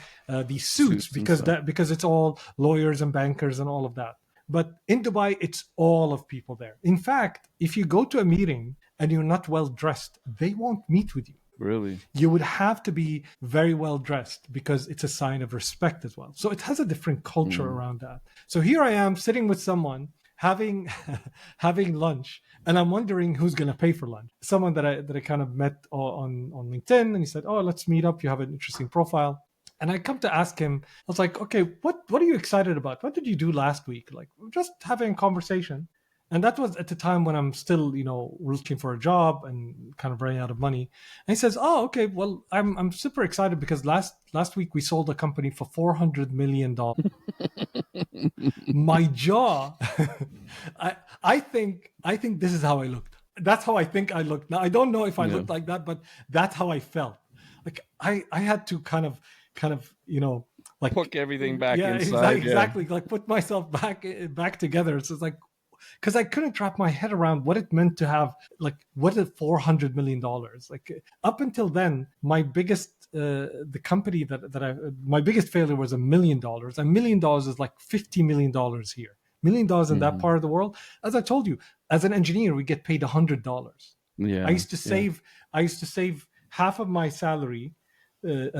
these suits Suits and stuff. because it's all lawyers and bankers and all of that. But in Dubai, it's all of people there. In fact, if you go to a meeting and you're not well dressed, they won't meet with you. Really? You would have to be very well dressed because it's a sign of respect as well. So it has a different culture Mm. around that. So here I am sitting with someone having having lunch, and I'm wondering who's going to pay for lunch. Someone that I kind of met on LinkedIn, and he said, "Oh, let's meet up. You have an interesting profile." And I come to ask him, I was like, "Okay, what are you excited about? What did you do last week?" Like just having a conversation. And that was at the time when I'm still, looking for a job and kind of running out of money. And he says, "Oh, okay. Well, I'm super excited because last week we sold a company for $400 million." My jaw, I think this is how I looked. That's how I think I looked. Now I don't know if I Yeah. looked like that, but that's how I felt. Like I had to kind of like, Hook everything back yeah, inside. Yeah. exactly, like put myself back together. So it's like, because I couldn't wrap my head around what it meant to have, like, what is $400 million. Like up until then, my biggest the company my biggest failure was $1 million. $1 million is like $50 million here. $1 million in that Hmm. part of the world. As I told you, as an engineer, we get paid $100. I Yeah. used to Yeah. save I used to save half of my salary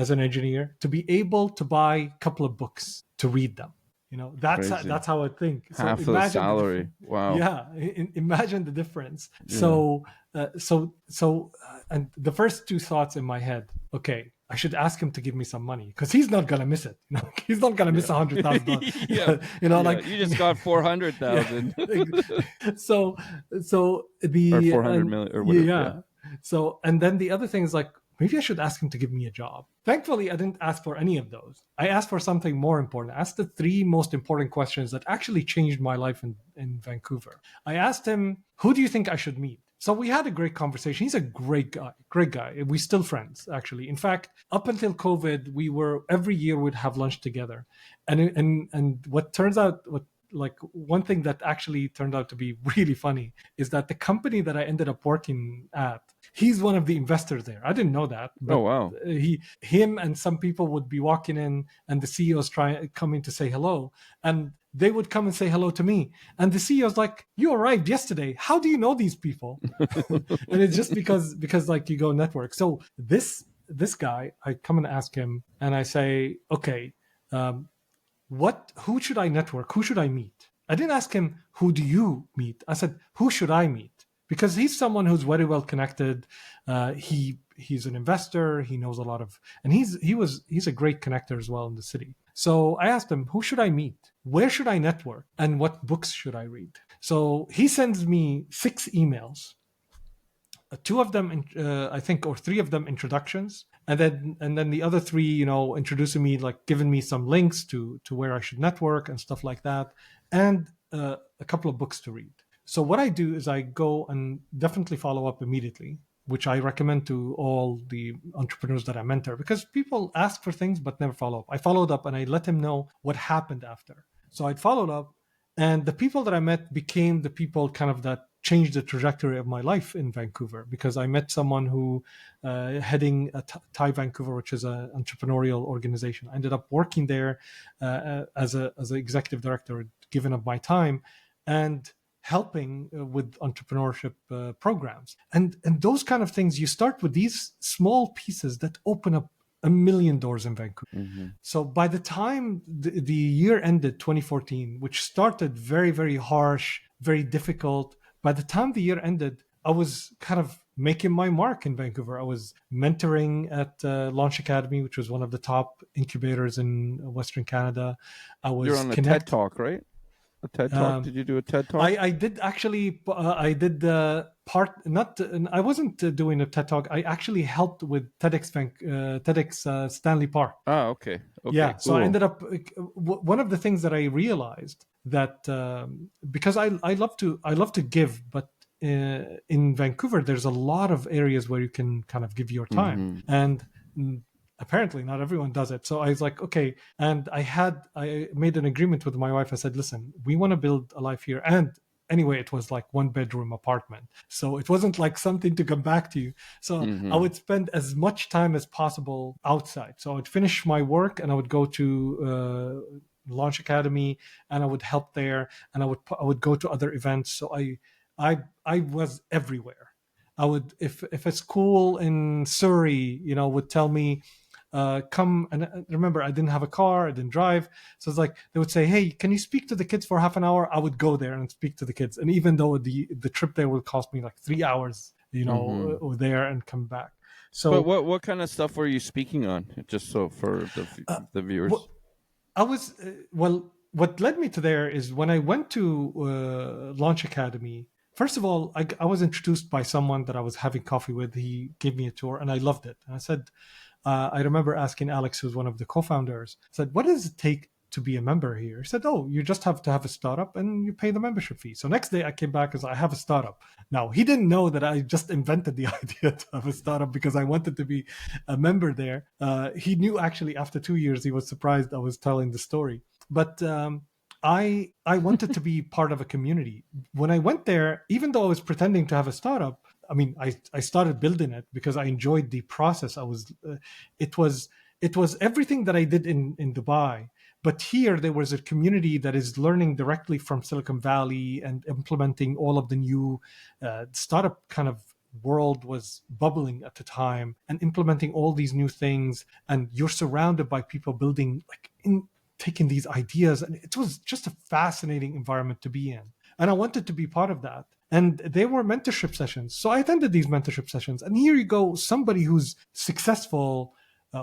as an engineer to be able to buy a couple of books to read them. Crazy. That's how I think. So Half of the imagine the salary. difference. Wow. Yeah, imagine the difference. Yeah. And the first two thoughts in my head, okay, I should ask him to give me some money because he's not gonna miss it. He's not gonna miss Yeah. $100,000. Yeah. Yeah. Like You just got 400,000 so or the 400 and million or whatever. Yeah. yeah. So and then the other thing is like, maybe I should ask him to give me a job. Thankfully, I didn't ask for any of those. I asked for something more important. I asked the three most important questions that actually changed my life in Vancouver. I asked him, who do you think I should meet? So we had a great conversation. He's a great guy. We're still friends, actually. In fact, up until COVID, we were every year we'd have lunch together, and what turns out, like one thing that actually turned out to be really funny is that the company that I ended up working at, he's one of the investors there. I didn't know that, but Oh, wow. him and some people would be walking in, and the CEO's coming to say hello, and they would come and say hello to me. And the CEO's like, "You arrived yesterday. How do you know these people?" And it's just because like you go network. So this guy, I come and ask him, and I say, "Okay, who should I network? Who should I meet?" I didn't ask him, "Who do you meet?" I said, "Who should I meet?" Because he's someone who's very well connected. He's an investor. He knows a lot of, and he's a great connector as well in the city. So I asked him, who should I meet? Where should I network? And what books should I read? So he sends me 6 emails. 2 of them, I think, or 3 of them introductions, and then the other 3, introducing me, like giving me some links to where I should network and stuff like that, and a couple of books to read. So what I do is I go and definitely follow up immediately, which I recommend to all the entrepreneurs that I mentor, because people ask for things but never follow up. I followed up and I let him know what happened after. So I'd followed up, and the people that I met became the people kind of that changed the trajectory of my life in Vancouver, because I met someone who heading a Thai Vancouver, which is an entrepreneurial organization. I ended up working there as an executive director, giving up my time and helping with entrepreneurship programs. And those kind of things, you start with these small pieces that open up a million doors in Vancouver. Mm-hmm. So by the time the year ended, 2014, which started very, very harsh, very difficult, by the time the year ended, I was kind of making my mark in Vancouver. I was mentoring at Launch Academy, which was one of the top incubators in Western Canada. You're on a TED Talk, right? A TED Talk? Did you do a TED Talk? I did actually. I did part. Not. I wasn't doing a TED Talk. I actually helped with TEDx Stanley Park. Ah, okay. Yeah. Cool. So I ended up. One of the things that I realized that because I love to give, but in Vancouver there's a lot of areas where you can kind of give your time, and apparently not everyone does it. So I was like, okay. And I made an agreement with my wife. I said, listen, we want to build a life here. And anyway, it was like 1-bedroom apartment. So it wasn't like something to come back to you. So I would spend as much time as possible outside. So I would finish my work and I would go to Launch Academy and I would help there, and I would go to other events. So I was everywhere. I would, if a school in Surrey, would tell me, come, and remember, I didn't have a car, I didn't drive. So it's like, they would say, hey, can you speak to the kids for half an hour? I would go there and speak to the kids. And even though the trip there would cost me like 3 hours, there and come back. So but what kind of stuff were you speaking on? Just so for the viewers. I was, what led me to there is when I went to Launch Academy. First of all, I was introduced by someone that I was having coffee with. He gave me a tour and I loved it. And I said, I remember asking Alex, who's one of the co-founders, I said, what does it take to be a member here? He said, oh, you just have to have a startup and you pay the membership fee. So next day I came back and said, I have a startup. Now, he didn't know that I just invented the idea to have a startup because I wanted to be a member there. He knew actually after 2 years, he was surprised I was telling the story. But I wanted to be part of a community. When I went there, even though I was pretending to have a startup, I mean, I started building it because I enjoyed the process. It was everything that I did in Dubai, but here there was a community that is learning directly from Silicon Valley and implementing all of the new startup kind of world was bubbling at the time and implementing all these new things. And you're surrounded by people building taking these ideas, and it was just a fascinating environment to be in, and I wanted to be part of that. And they were mentorship sessions, so I attended these mentorship sessions. And here you go, somebody who's successful,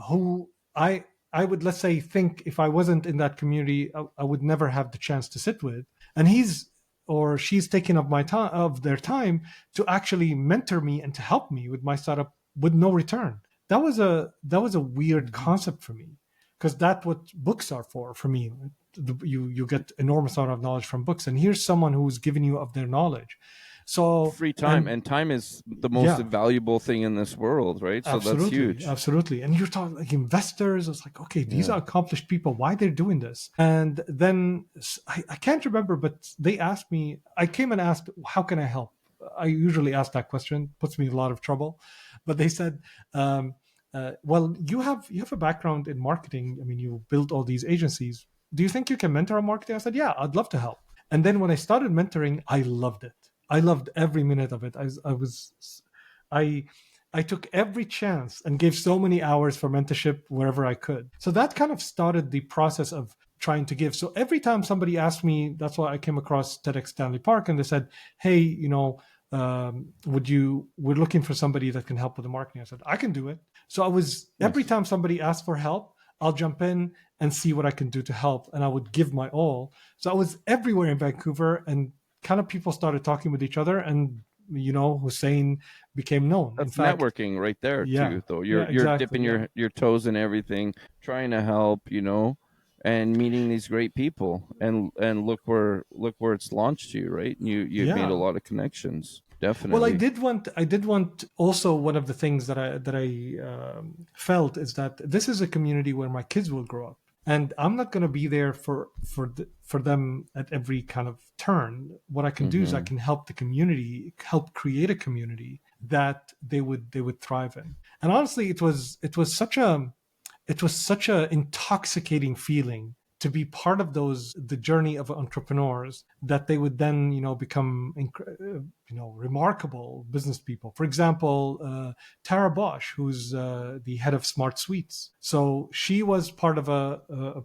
who I would, let's say, think if I wasn't in that community, I would never have the chance to sit with, and he's or she's taking up their time to actually mentor me and to help me with my startup with no return. That was a weird concept for me, because that's what books are for me. You get enormous amount of knowledge from books, and here's someone who's giving you of their knowledge. So Free time, and time is the most yeah, valuable thing in this world, right? So that's huge. absolutely. And you're talking like investors. It's like, okay, these Yeah. are accomplished people. Why they're doing this? And then I can't remember, but they asked me. I came and asked, how can I help? I usually ask that question. Puts me in a lot of trouble. But they said, well, you have a background in marketing. I mean, you built all these agencies. Do you think you can mentor on marketing? I said, yeah, I'd love to help. And then when I started mentoring, I loved it. I loved every minute of it. I I took every chance and gave so many hours for mentorship wherever I could. So that kind of started the process of trying to give. So every time somebody asked me, that's why I came across TEDx Stanley Park, and they said, "Hey, we're looking for somebody that can help with the marketing." I said, "I can do it." So I was every time somebody asked for help, I'll jump in and see what I can do to help, and I would give my all. So I was everywhere in Vancouver, and kind of people started talking with each other, and Hussein became known. That's In fact, networking right there yeah, too, though. yeah, You're exactly, dipping yeah. your toes in everything, trying to help, and meeting these great people, and look where it's launched you, right? You've made a Yeah. lot of connections, Well, definitely. I did want also one of the things that I felt is that this is a community where my kids will grow up, and I'm not going to be there for them at every kind of turn. What I can do is I Hmm. can help the community, help create a community that they would thrive in. And honestly, it was such a intoxicating feeling to be part of the journey of entrepreneurs, that they would then become remarkable business people. For example, Tara Bosch, who's the head of Smart Suites. So she was part of a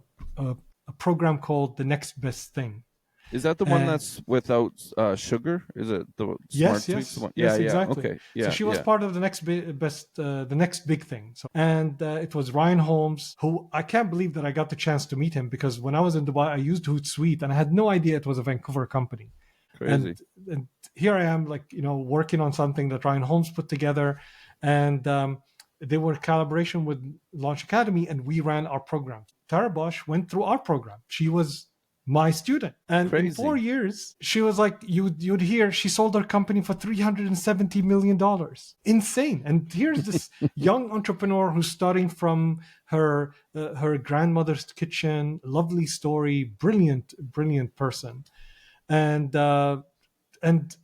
program called The Next Best Thing. Is that the one And that's without sugar? Is it the Smart yes, Sweets? The yes, one? Yeah, yes, yeah. exactly. Okay. So Yeah, she was yeah. part of the next big thing. So, and it was Ryan Holmes, who I can't believe that I got the chance to meet him, because when I was in Dubai, I used Hootsuite, and I had no idea it was a Vancouver company. And Crazy. and here I am, like working on something that Ryan Holmes put together, and they were collaboration with Launch Academy, and we ran our program. Tara Bosch went through our program. She was my student, and in Crazy. 4 years she was like, you'd hear she sold her company for $370 million. Insane. And here's this young entrepreneur who's starting from her grandmother's kitchen. Lovely story, brilliant person. And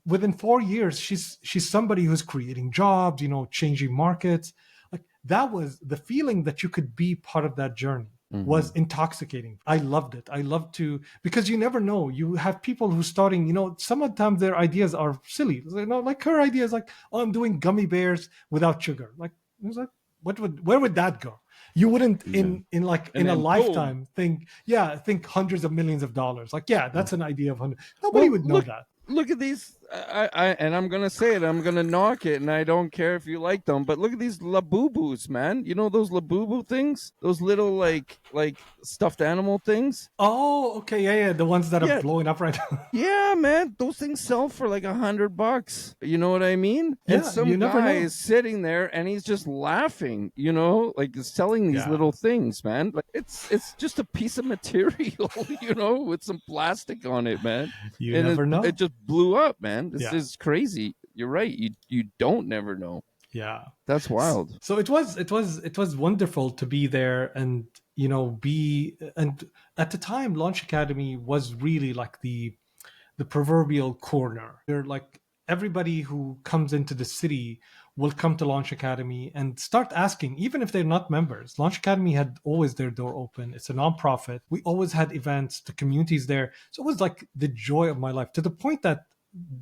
within 4 years, she's somebody who's creating jobs, changing markets. Like, that was the feeling, that you could be part of that journey, Hmm. was intoxicating. I loved it. I love to, because you never know. You have people who starting, sometimes their ideas are silly. Like her idea is like, oh, I'm doing gummy bears without sugar. Like, it was like, where would that go? You wouldn't Yeah. in And a then boom. lifetime think hundreds of millions of dollars. Like, yeah, that's an idea of hundred. Nobody Well, would know that. look at these. And I'm gonna say it. I'm gonna knock it, and I don't care if you like them. But look at these labubus, man. You know those labubu things? Those little like stuffed animal things. Oh, okay, yeah, the ones that are Yeah, blowing up right now. yeah, man. Those things sell for like $100. You know what I mean? And Yeah, some you never guy know. is sitting there, and he's just laughing. Like selling these Yeah, little things, man. Like it's just a piece of material, with some plastic on it, man. you And never it know. just blew up, man. This Yeah, is crazy. You're right. You don't never know. yeah. That's wild. So it was wonderful to be there, and be, and at the time, Launch Academy was really like the proverbial corner. They're like, everybody who comes into the city will come to Launch Academy and start asking, even if they're not members. Launch Academy had always their door open. It's a nonprofit. We always had events, the community's there. So it was like the joy of my life, to the point that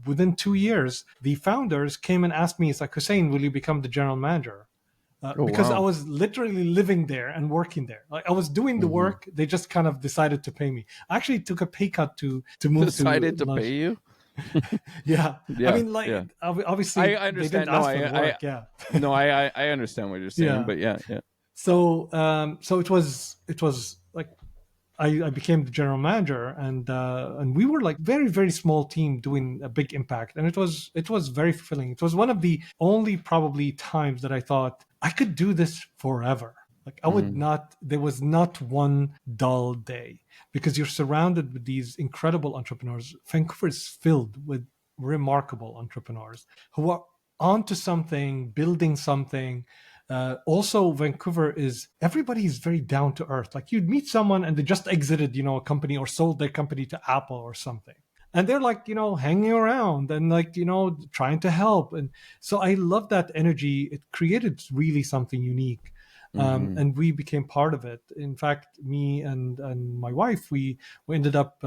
within 2 years, the founders came and asked me, it's like, Hussein, will you become the general manager? Oh Because I wow. was literally living there and working there. Like, I was doing the Hmm. work. They just kind of decided to pay me. I actually took a pay cut to move to Decided to pay Launch. you. Yeah, I Yeah, mean, like, yeah. obviously I they didn't understand. No, ask for the I work. Yeah, no, I understand what you're saying, yeah. but yeah, yeah. So it was like, I became the general manager, and we were like very small team doing a big impact, and it was very fulfilling. It was one of the only probably times that I thought I could do this forever. Like, I would Mm. not. There was not one dull day, because you're surrounded with these incredible entrepreneurs. Vancouver is filled with remarkable entrepreneurs who are onto something, building something. Also, Vancouver is, everybody is very down to earth. Like, you'd meet someone and they just exited, a company or sold their company to Apple or something. And they're like, hanging around and like, trying to help. And so I love that energy. It created really something unique. And we became part of it. In fact, me and my wife, we ended up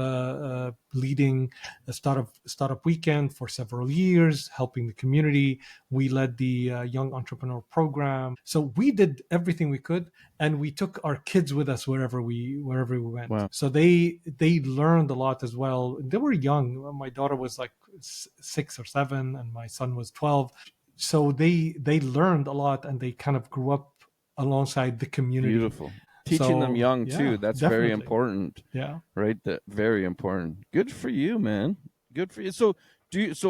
leading a startup weekend for several years, helping the community. We led the young entrepreneur program. So we did everything we could, and we took our kids with us wherever we went. Wow. So they learned a lot as well. They were young. My daughter was like 6 or 7, and my son was 12. So they learned a lot, and they kind of grew up alongside the community. Beautiful. Teaching them young too. That's definitely very important. Yeah. Right. That very important. Good for you, man. Good for you. So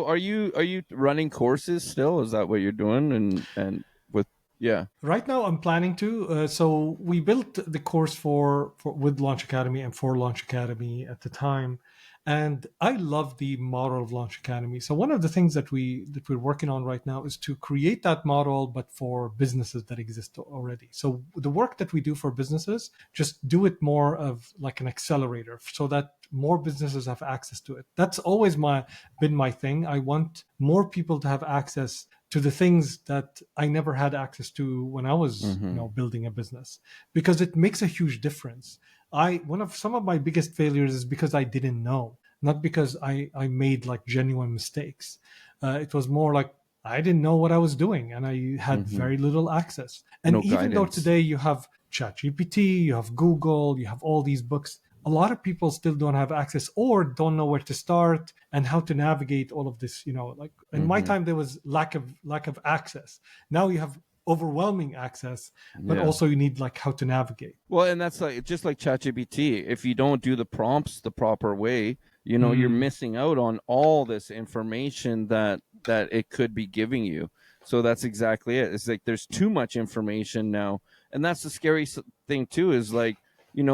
are you running courses still? Is that what you're doing? And with, yeah. Right now I'm planning to. So we built the course for with Launch Academy and for Launch Academy at the time. And I love the model of Launch Academy. So one of the things that we're working on right now is to create that model, but for businesses that exist already. So the work that we do for businesses, just do it more of like an accelerator so that more businesses have access to it. That's always been my thing. I want more people to have access to the things that I never had access to when I was building a business, because it makes a huge difference. Some of my biggest failures is because I didn't know, not because I made like genuine mistakes. It was more like I didn't know what I was doing, and I had very little access. And No even though guidance. today you have ChatGPT, you have Google, you have all these books, a lot of people still don't have access or don't know where to start and how to navigate all of this. Like in my time, there was lack of access. Now you have overwhelming access, but also you need like how to navigate. Well, and that's like just like ChatGPT. If you don't do the prompts the proper way, you're missing out on all this information that it could be giving you. So that's exactly it. It's like there's too much information now, and that's the scary thing too. Is like,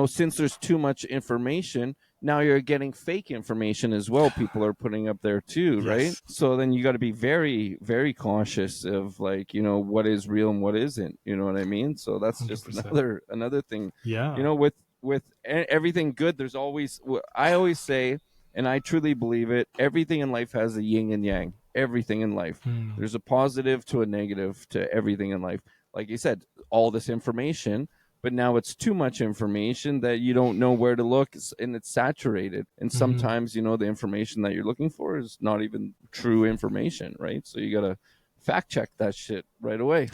since there's too much information, now you're getting fake information as well. People are putting up there too, right? Yes. So then you got to be very, very cautious of like, what is real and what isn't. You know what I mean? So that's just 100%. another thing. Yeah. With everything good, there's always, I always say, and I truly believe it, everything in life has a yin and yang. Everything in life. There's a positive to a negative to everything in life. Like you said, all this information, but now it's too much information that you don't know where to look, and it's saturated. And sometimes, the information that you're looking for is not even true information, right? So you got to fact check that shit right away.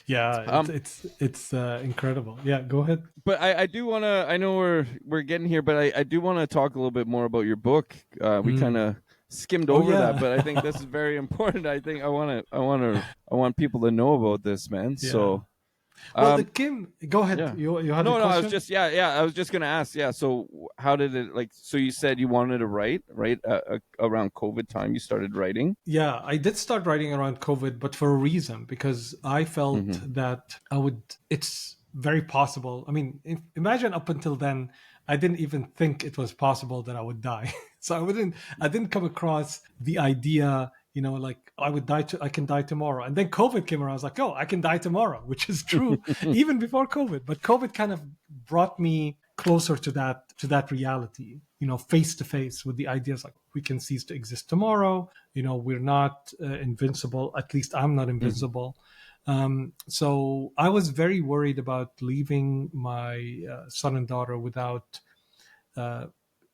Yeah, it's incredible. Yeah, go ahead. But I do want to, I know we're getting here, but I do want to talk a little bit more about your book. We kind of skimmed over that, but I think this is very important. I think I want people to know about this, man. Yeah. So well, Kim, go ahead. Yeah. You had a question? I was just I was just gonna ask. Yeah, so how did it So you said you wanted to write, right? Around COVID time, you started writing. Yeah, I did start writing around COVID, but for a reason, because I felt that it's very possible. I mean, imagine up until then, I didn't even think it was possible that I would die. So I didn't come across the idea, like I can die tomorrow. And then COVID came around. I was like, oh, I can die tomorrow, which is true even before COVID. But COVID kind of brought me closer to that reality, face to face with the ideas like we can cease to exist tomorrow. We're not invincible. At least I'm not invincible. So I was very worried about leaving my son and daughter without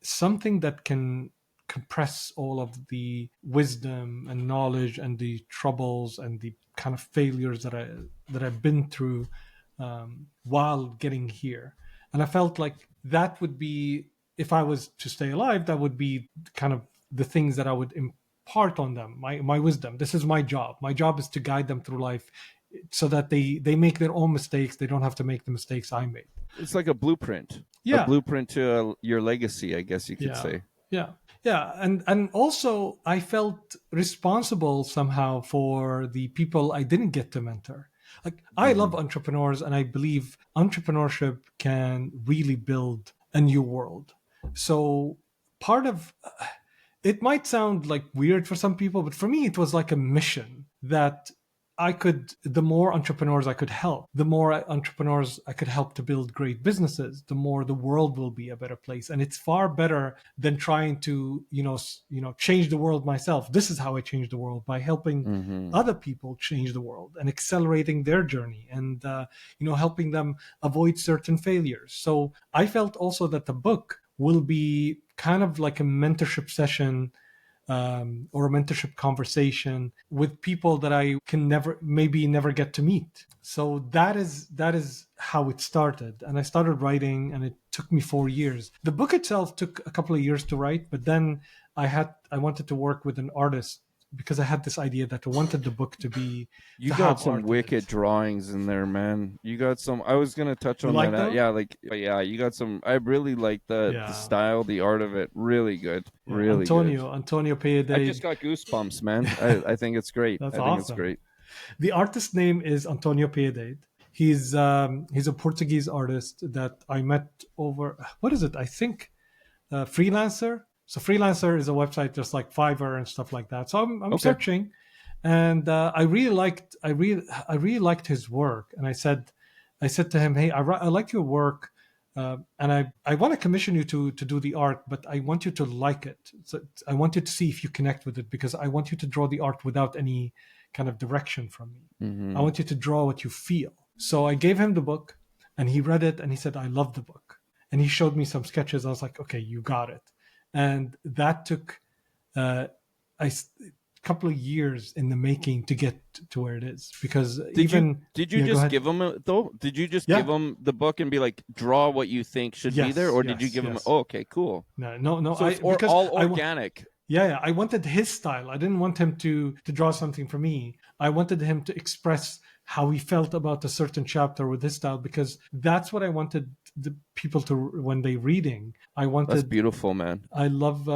something that can compress all of the wisdom and knowledge and the troubles and the kind of failures that I've been through while getting here. And I felt like that would be, if I was to stay alive, that would be kind of the things that I would impart on them, my wisdom. This is my job. My job is to guide them through life so that they make their own mistakes. They don't have to make the mistakes I made. It's like a blueprint. Yeah. A blueprint to your legacy, I guess you could say. Yeah. And also I felt responsible somehow for the people I didn't get to mentor. Like, I love entrepreneurs, and I believe entrepreneurship can really build a new world. So part of it might sound like weird for some people, but for me, it was like a mission that the more entrepreneurs I could help, the more entrepreneurs I could help to build great businesses, the more the world will be a better place. And it's far better than trying to, change the world myself. This is how I change the world, by helping other people change the world and accelerating their journey and, helping them avoid certain failures. So I felt also that the book will be kind of like a mentorship session, or a mentorship conversation with people that I can never get to meet. So that is how it started. And I started writing, and it took me 4 years. The book itself took a couple of years to write, but then I wanted to work with an artist, because I had this idea that I wanted the book to be. You to got have some art in wicked it. drawings in there, man. You got some. I was gonna touch on like that. them? Yeah, you got some. I really like the Yeah. style, the art of it. Really good. Yeah, Really good. Antonio I Piede. just got goosebumps, man. I think it's great. That's I think it's awesome. great. The artist name is Antonio Piede. He's a Portuguese artist that I met over, what is it? I think Freelancer. So Freelancer is a website just like Fiverr and stuff like that. So I'm Okay. searching, and I really liked his work. And I said to him, hey, I like your work. And I want to commission you to do the art, but I want you to like it. So I want you to see if you connect with it, because I want you to draw the art without any kind of direction from me. Mm-hmm. I want you to draw what you feel. So I gave him the book, and he read it, and he said, I love the book. And he showed me some sketches. I was like, okay, you got it. And that took a couple of years in the making to get to where it is, because Did you just give him it though? Did you just give him the book and be like, draw what you think should be there, or did you give him? Oh, okay, cool. No. So it's all organic. Yeah. I wanted his style. I didn't want him to draw something for me. I wanted him to express how he felt about a certain chapter with his style, because that's what I wanted the people to, when they reading. That's beautiful, man. I love.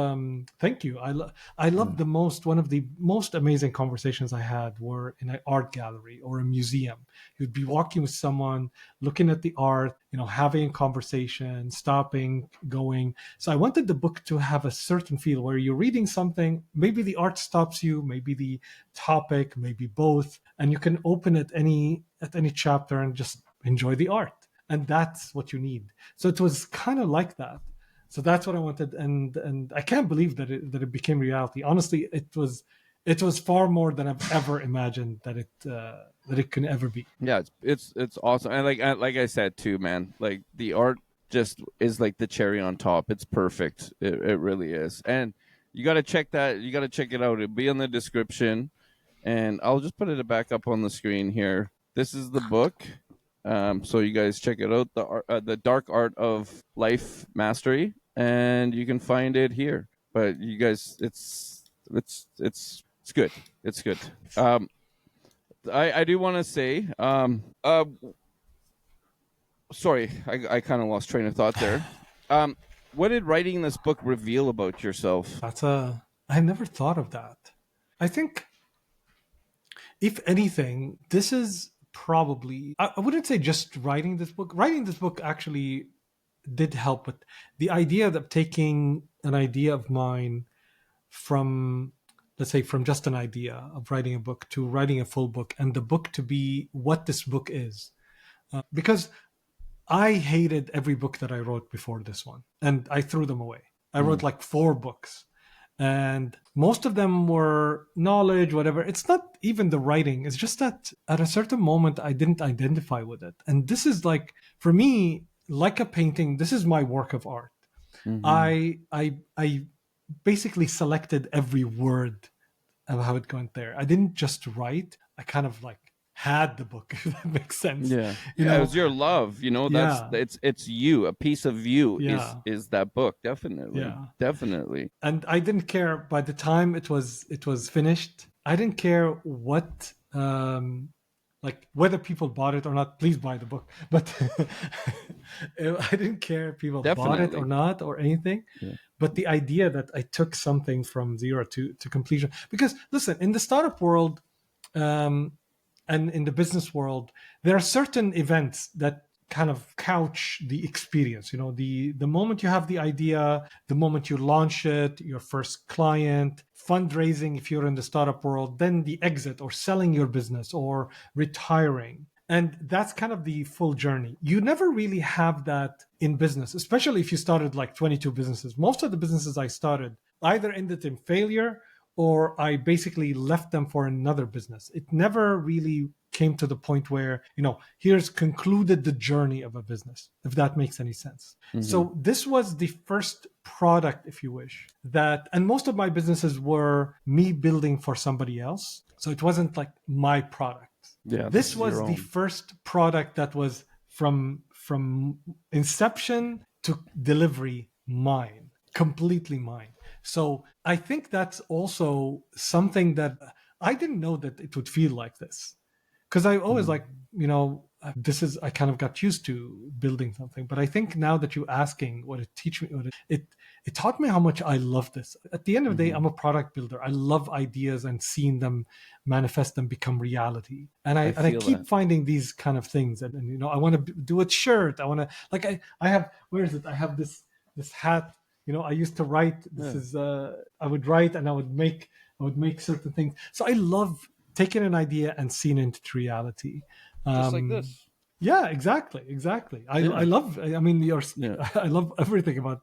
Thank you. I love the most. One of the most amazing conversations I had were in an art gallery or a museum. You'd be walking with someone, looking at the art, having a conversation, stopping, going. So I wanted the book to have a certain feel where you're reading something. Maybe the art stops you, maybe the topic, maybe both, and you can open at any chapter and just enjoy the art. And that's what you need. So it was kind of like that. So that's what I wanted, and I can't believe that it became reality. Honestly, it was far more than I've ever imagined that it can ever be. Yeah, it's awesome, and like I said too, man. Like the art just is like the cherry on top. It's perfect. It really is, and you got to check that. You got to check it out. It'll be in the description, and I'll just put it back up on the screen here. This is the book. So you guys check it out, the Dark Art of Life Mastery, and you can find it here. But you guys, it's good. It's good. I do want to say, sorry, I kind of lost train of thought there. What did writing this book reveal about yourself? I never thought of that. I think, if anything, this is probably, I wouldn't say just writing this book. Writing this book actually did help, but the idea of taking an idea of mine from, let's say, from just an idea of writing a book to writing a full book, and the book to be what this book is. Because I hated every book that I wrote before this one, and I threw them away. I wrote like 4 books. And most of them were knowledge, whatever. It's not even the writing. It's just that at a certain moment, I didn't identify with it. And this is like, for me, like a painting, this is my work of art. Mm-hmm. I basically selected every word of how it went there. I didn't just write. I kind of like had the book, if that makes sense. Yeah. It was your love, it's you. A piece of you is that book. Definitely. Yeah. Definitely. And I didn't care by the time it was finished. I didn't care what like whether people bought it or not. Please buy the book. But I didn't care if people bought it or not or anything. Yeah. But the idea that I took something from zero to completion, because listen, in the startup world, and in the business world, there are certain events that kind of couch the experience. The moment you have the idea, the moment you launch it, your first client, fundraising if you're in the startup world, then the exit or selling your business or retiring. And that's kind of the full journey. You never really have that in business, especially if you started like 22 businesses. Most of the businesses I started either ended in failure or I basically left them for another business. It never really came to the point where, here's concluded the journey of a business, if that makes any sense. So this was the first product, if you wish, and most of my businesses were me building for somebody else. So it wasn't like my product. Yeah, This was the first product that was from inception to delivery mine, completely mine. So I think that's also something that I didn't know that it would feel like this, because I always I kind of got used to building something. But I think now that you're asking what it teach me, it taught me how much I love this. At the end of the day, I'm a product builder. I love ideas and seeing them manifest and become reality. And I keep finding these kind of things. And I want to do a shirt. I want to I have, where is it? I have this hat. I used to write. This is I would write and I would make certain things. So I love taking an idea and seeing it into reality. Just like this. Yeah, exactly. I love. I mean, I love everything about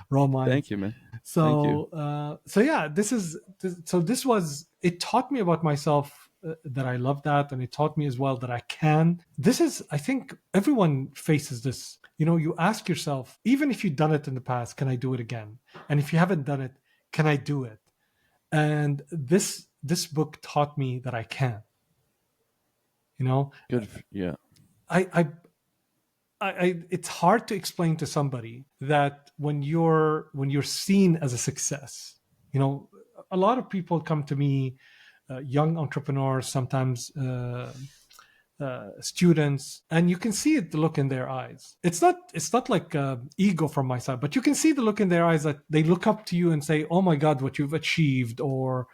Raw Minds. Thank you, man. So, this was. It taught me about myself that I love that, and it taught me as well that I can. This is. I think everyone faces this. You ask yourself, even if you've done it in the past, can I do it again? And if you haven't done it, can I do it? And this book taught me that I can. Good. Yeah. I it's hard to explain to somebody that when you're seen as a success, a lot of people come to me, young entrepreneurs, sometimes students, and you can see the look in their eyes. It's not like ego from my side, but you can see the look in their eyes that they look up to you and say, "Oh my God, what you've achieved," or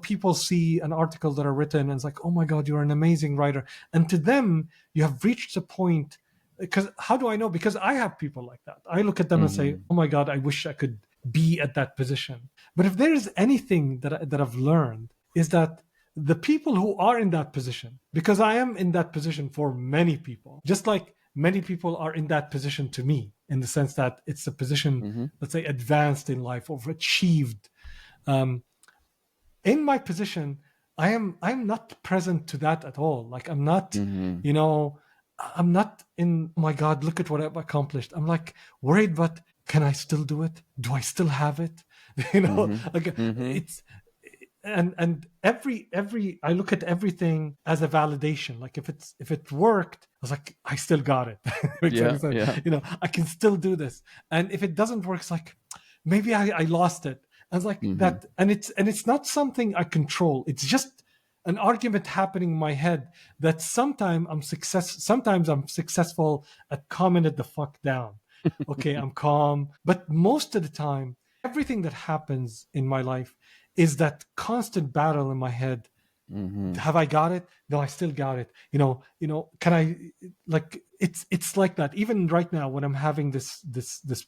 people see an article that are written and it's like, "Oh my God, you're an amazing writer." And to them, you have reached a point. Because how do I know? Because I have people like that. I look at them and say, "Oh my God, I wish I could be at that position." But if there is anything that I've learned, is that the people who are in that position, because I am in that position for many people, just like many people are in that position to me, in the sense that it's a position, let's say, advanced in life or achieved. In my position, I'm not present to that at all. Like I'm not, I'm not in, "Oh my God, look at what I've accomplished." I'm like worried, but can I still do it? Do I still have it? It's, and every I look at everything as a validation. Like if it worked, I was like, I still got it. I can still do this. And if it doesn't work, it's like, maybe I lost it. I was like that, and it's not something I control. It's just an argument happening in my head that sometimes I'm successful at calming it the fuck down. Okay, I'm calm, but most of the time, everything that happens in my life is that constant battle in my head. Have I got it? No, I still got it. Can I, like, it's like that. Even right now when I'm having this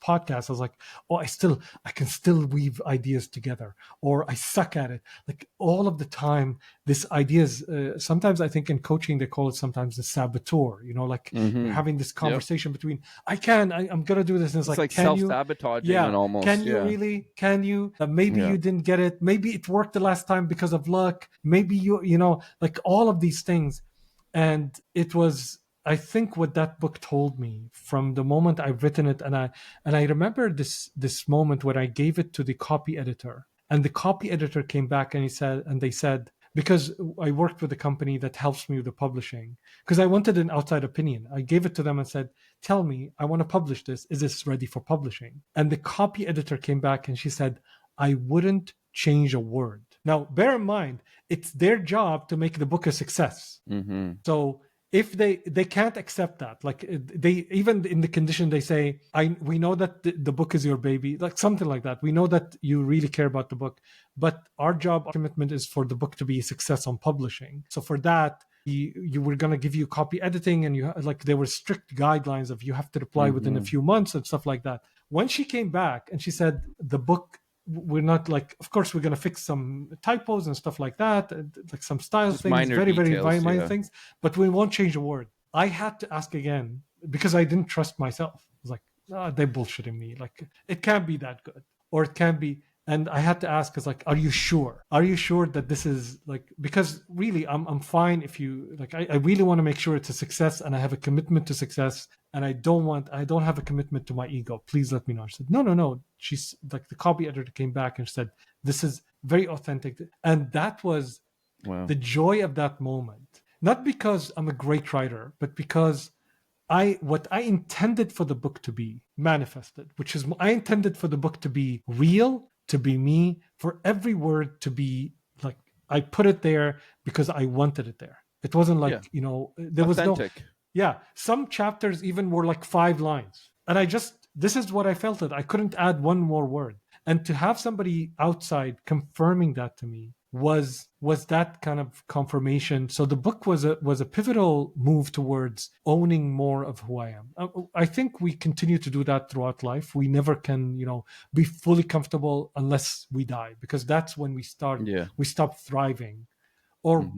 podcast, I was like, oh, I can still weave ideas together, or I suck at it. Like all of the time, this ideas, sometimes I think in coaching, they call it sometimes the saboteur, you're having this conversation between, I'm going to do this. And it's like self-sabotaging and almost. Can you really? Can you? Maybe you didn't get it. Maybe it worked the last time because of luck. Maybe like all of these things. And it was, I think, what that book told me from the moment I've written it. And I remember this moment when I gave it to the copy editor, and the copy editor came back and they said, because I worked with a company that helps me with the publishing, because I wanted an outside opinion. I gave it to them and said, "Tell me, I want to publish this. Is this ready for publishing?" And the copy editor came back and she said, "I wouldn't change a word." Now, bear in mind, it's their job to make the book a success. So if they can't accept that, like they, even in the condition, they say, we know that the book is your baby, like something like that. We know that you really care about the book, but our job, our commitment is for the book to be a success on publishing. So for that, you were going to give you copy editing, and there were strict guidelines of you have to reply within a few months and stuff like that. When she came back and she said the book, we're not like, of course we're going to fix some typos and stuff like that, like some style Just things, minor very details, minor yeah. things, but we won't change a word. I had to ask again because I didn't trust myself. I was like, they're bullshitting me. Like, it can't be that good, or it can't be. And I had to ask, like, are you sure? Are you sure that this is like, because really I'm fine if you like, I really want to make sure it's a success, and I have a commitment to success, and I don't have a commitment to my ego. Please let me know. She said, no. She's like, the copy editor came back and said, this is very authentic. And that was the joy of that moment. Not because I'm a great writer, but because what I intended for the book to be manifested, which is I intended for the book to be real, to be me, for every word to be like, I put it there because I wanted it there. It wasn't like, there was authentic. Some chapters even were like 5 lines. And this is what I felt it. I couldn't add one more word. And to have somebody outside confirming that to me was that kind of confirmation. So the book was a pivotal move towards owning more of who I am. I think we continue to do that throughout life. We never can, be fully comfortable unless we die, because that's when we stop thriving, or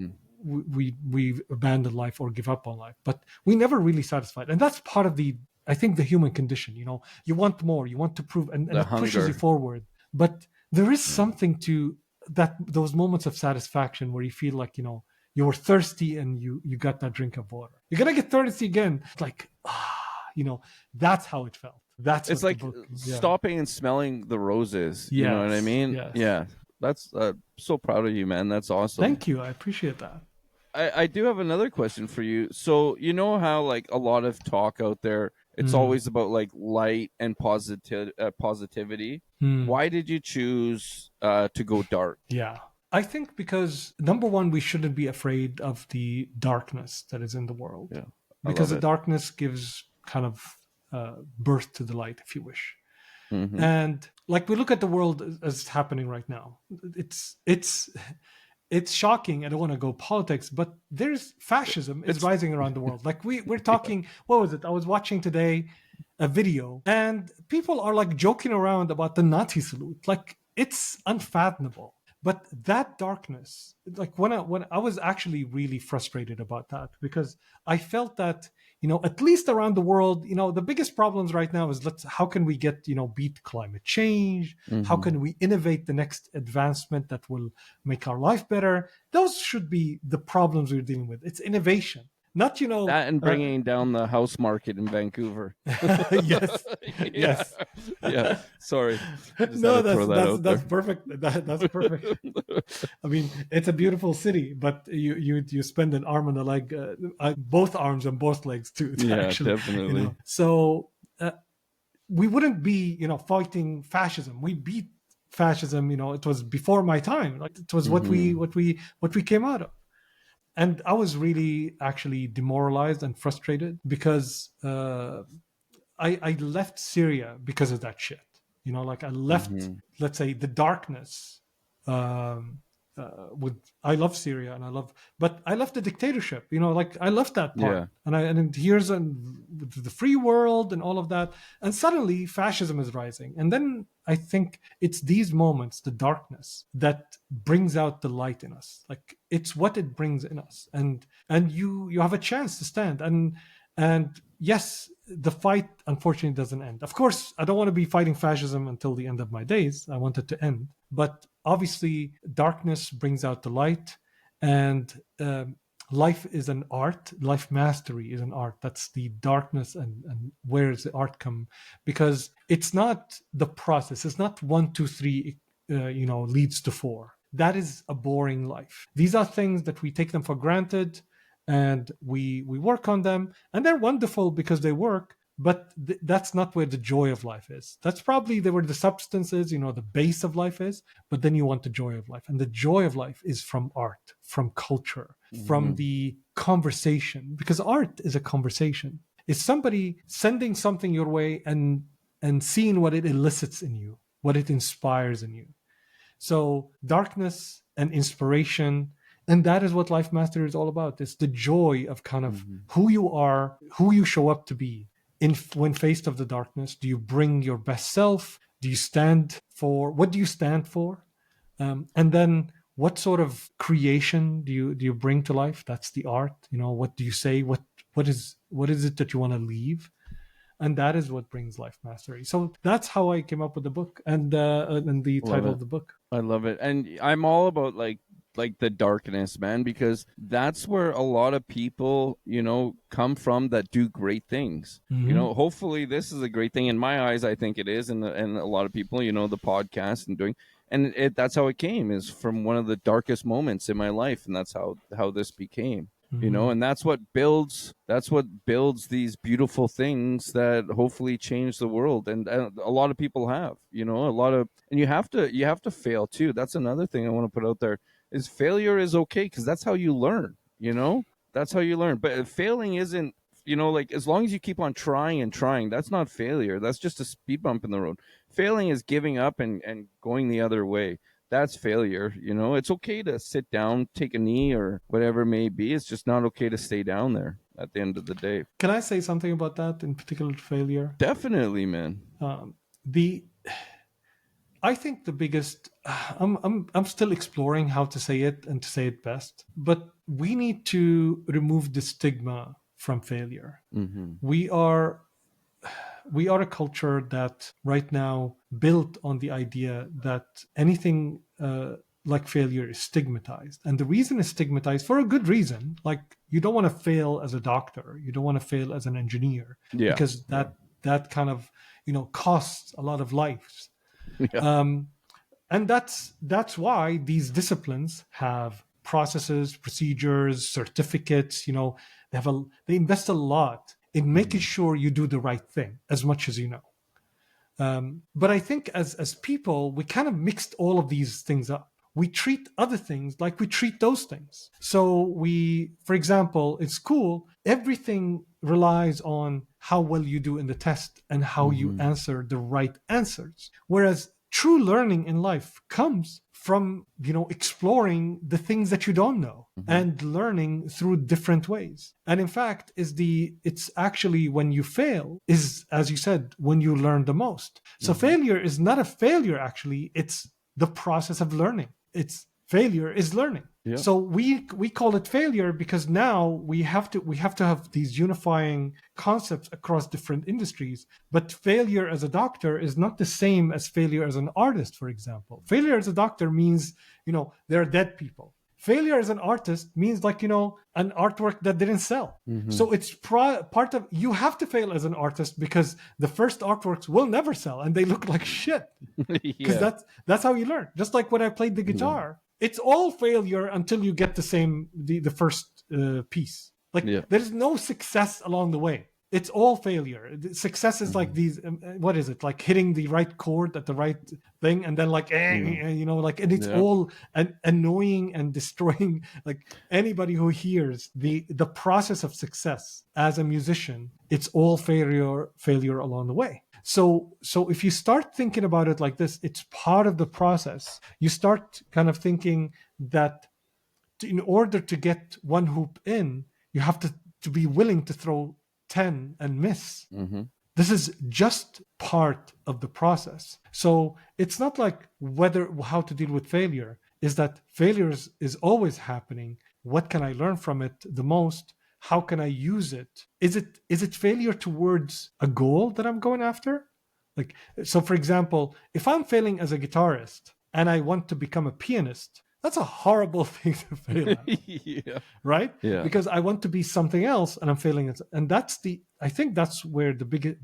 we abandon life or give up on life. But we never really satisfied, and that's part of I think the human condition. You want more, you want to prove, and it pushes you forward. But there is something to those moments of satisfaction where you feel like, you were thirsty and you got that drink of water. You're gonna get thirsty again. It's like, that's how it felt. It's like stopping and smelling the roses. Yes, you know what I mean? Yes. Yeah. That's so proud of you, man. That's awesome. Thank you. I appreciate that. I do have another question for you. So you know how like a lot of talk out there, it's always about like light and positivity. Why did you choose to go dark? Yeah, I think because number one, we shouldn't be afraid of the darkness that is in the world. Yeah, because the darkness gives kind of birth to the light, if you wish. And like, we look at the world as it's happening right now. It's shocking. I don't want to go politics, but there's fascism is rising around the world. Like we're talking, what was it? I was watching today a video, and people are like joking around about the Nazi salute. Like, it's unfathomable. But that darkness, like when I was actually really frustrated about that, because I felt that, at least around the world, the biggest problems right now is how can we get, beat climate change? How can we innovate the next advancement that will make our life better? Those should be the problems we're dealing with. It's innovation. Not, that and bringing down the house market in Vancouver. Yes. Yes. Yeah. Sorry. No, that's perfect. That's perfect. I mean, it's a beautiful city, but you spend an arm and a leg, both arms and both legs to actually, definitely. So we wouldn't be, fighting fascism. We beat fascism. It was before my time. Like, it was what we came out of. And I was really actually demoralized and frustrated because I left Syria because of that shit. Like, I left, let's say, the darkness. I love Syria but I left the dictatorship. Like, I left that part, and here's the free world and all of that, and suddenly fascism is rising. And then I think it's these moments, the darkness, that brings out the light in us. Like, it's what it brings in us, and you have a chance to stand. And yes, the fight unfortunately doesn't end. Of course, I don't want to be fighting fascism until the end of my days. I want it to end, but obviously darkness brings out the light, and life is an art. Life mastery is an art. That's the darkness, and where does the art come? Because it's not the process. It's not 1, 2, 3 leads to 4. That is a boring life. These are things that we take them for granted, and we work on them, and they're wonderful because they work. But that's not where the joy of life is. That's probably where the substances, the base of life is. But then you want the joy of life. And the joy of life is from art, from culture, from the conversation. Because art is a conversation. It's somebody sending something your way and seeing what it elicits in you, what it inspires in you. So darkness and inspiration And that is what life mastery is all about. It's the joy of kind of who you are, who you show up to be when faced of the darkness. Do you bring your best self? Do you stand for, what do you stand for? And then what sort of creation do you bring to life? That's the art. What do you say? What is it that you want to leave? And that is what brings life mastery. So that's how I came up with the book and the title of the book. I love it. And I'm all about like the darkness, man, because that's where a lot of people, come from that do great things. Hopefully this is a great thing in my eyes. I think it is. And a lot of people, the podcast and doing, and that's how it came, is from one of the darkest moments in my life. And that's how this became. And that's what builds these beautiful things that hopefully change the world. And a lot of people have, and you have to fail too. That's another thing I want to put out there, is failure is okay, because that's how you learn. That's how you learn. But failing isn't, like, as long as you keep on trying and trying, that's not failure. That's just a speed bump in the road. Failing is giving up and going the other way. That's failure. It's okay to sit down, take a knee, or whatever it may be. It's just not okay to stay down there at the end of the day. Can I say something about that, in particular, failure? Definitely, man. I think the biggest, I'm still exploring how to say it and to say it best, but we need to remove the stigma from failure. We are a culture that right now built on the idea that anything like failure is stigmatized. And the reason it's stigmatized, for a good reason, like, you don't want to fail as a doctor, you don't want to fail as an engineer, because that kind of, costs a lot of lives. And that's why these disciplines have processes, procedures, certificates. They invest a lot in making sure you do the right thing as much as you know. But I think as people, we kind of mixed all of these things up. We treat other things like we treat those things. So for example, in school, everything relies on how well you do in the test and how you answer the right answers. Whereas true learning in life comes from, exploring the things that you don't know and learning through different ways. And in fact, it's actually when you fail is, as you said, when you learn the most. So failure is not a failure, actually. It's the process of learning. Failure is learning. Yeah. So we call it failure because now we have to have these unifying concepts across different industries. But failure as a doctor is not the same as failure as an artist, for example. Failure as a doctor means, there are dead people. Failure as an artist means, like, an artwork that didn't sell. So it's part of, you have to fail as an artist because the first artworks will never sell and they look like shit. Because that's how you learn. Just like when I played the guitar, it's all failure until you get the first piece. Like, there's no success along the way. It's all failure. Success is like these, what is it? Like hitting the right chord at the right thing, and then and it's all annoying and destroying. Like, anybody who hears the process of success as a musician, it's all failure along the way. So if you start thinking about it like this, it's part of the process. You start kind of thinking that in order to get one hoop in, you have to be willing to throw 10 and miss. This is just part of the process. So it's not like how to deal with failure, is that failure is always happening. What can I learn from it the most? How can I use it? Is it failure towards a goal that I'm going after? Like, so for example, if I'm failing as a guitarist and I want to become a pianist, that's a horrible thing to fail at, right? Yeah. Because I want to be something else and I'm failing at, and I think that's where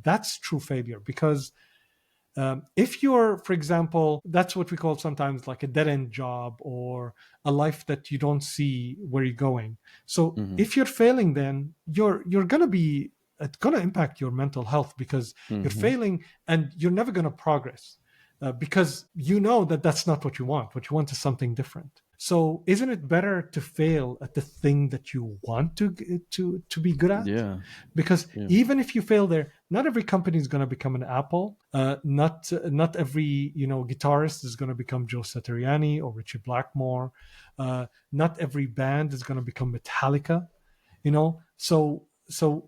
that's true failure. Because if you're, for example, that's what we call sometimes like a dead-end job or a life that you don't see where you're going. So if you're failing, then it's going to impact your mental health, because you're failing and you're never going to progress. Because that's not what you want. What you want is something different. So isn't it better to fail at the thing that you want to be good at? Yeah. Because even if you fail there, not every company is going to become an Apple. Not every guitarist is going to become Joe Satriani or Richie Blackmore. Not every band is going to become Metallica, you know. So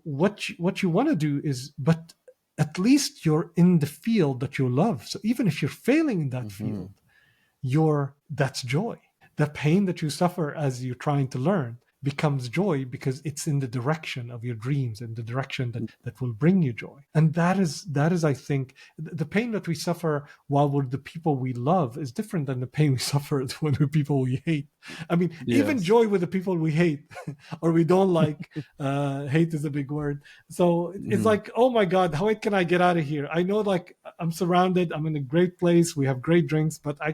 what you want to do is, but at least you're in the field that you love. So even if you're failing in that field, that's joy. The pain that you suffer as you're trying to learn becomes joy because it's in the direction of your dreams and the direction that will bring you joy. And that is I think the pain that we suffer while we're the people we love is different than the pain we suffer when we're people we hate. I mean, even joy with the people we hate or we don't like, hate is a big word. So it's like, oh my God, how can I get out of here? I know, like, I'm surrounded, I'm in a great place, we have great drinks, but I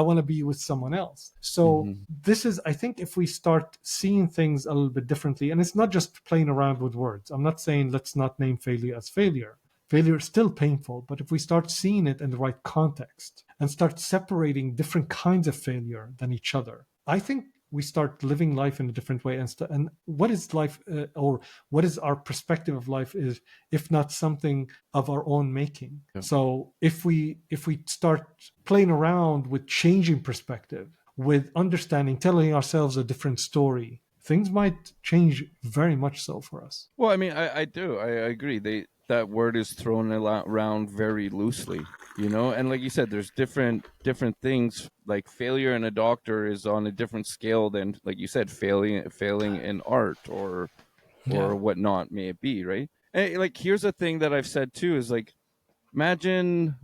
want to be with someone else. So this is, I think, if we start seeing things a little bit differently, and it's not just playing around with words. I'm not saying let's not name failure as failure. Failure is still painful, but if we start seeing it in the right context and start separating different kinds of failure than each other, I think we start living life in a different way. And what is life, or what is our perspective of life, is if not something of our own making. Yeah. So if we start playing around with changing perspective, with understanding, telling ourselves a different story, things might change very much so for us. Well, I mean, I agree. That word is thrown around very loosely, you know, and like you said, there's different things. Like failure in a doctor is on a different scale than, like you said, failing in art or whatnot may it be, right? And like, here's a thing that I've said too is, like, imagine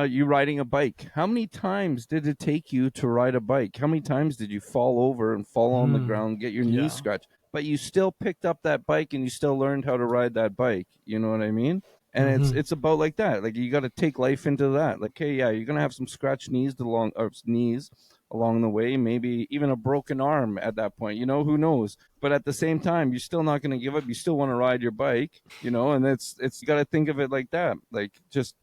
you riding a bike. How many times did it take you to ride a bike? How many times did you fall over and fall on the ground, get your knee scratched? But you still picked up that bike and you still learned how to ride that bike. You know what I mean? And it's about like that. Like, you got to take life into that. Like, hey, yeah, you're gonna have some scratched knees along the way, maybe even a broken arm at that point. You know, who knows? But at the same time, you're still not gonna give up. You still want to ride your bike. You know, and it's you got to think of it like that. Like, just,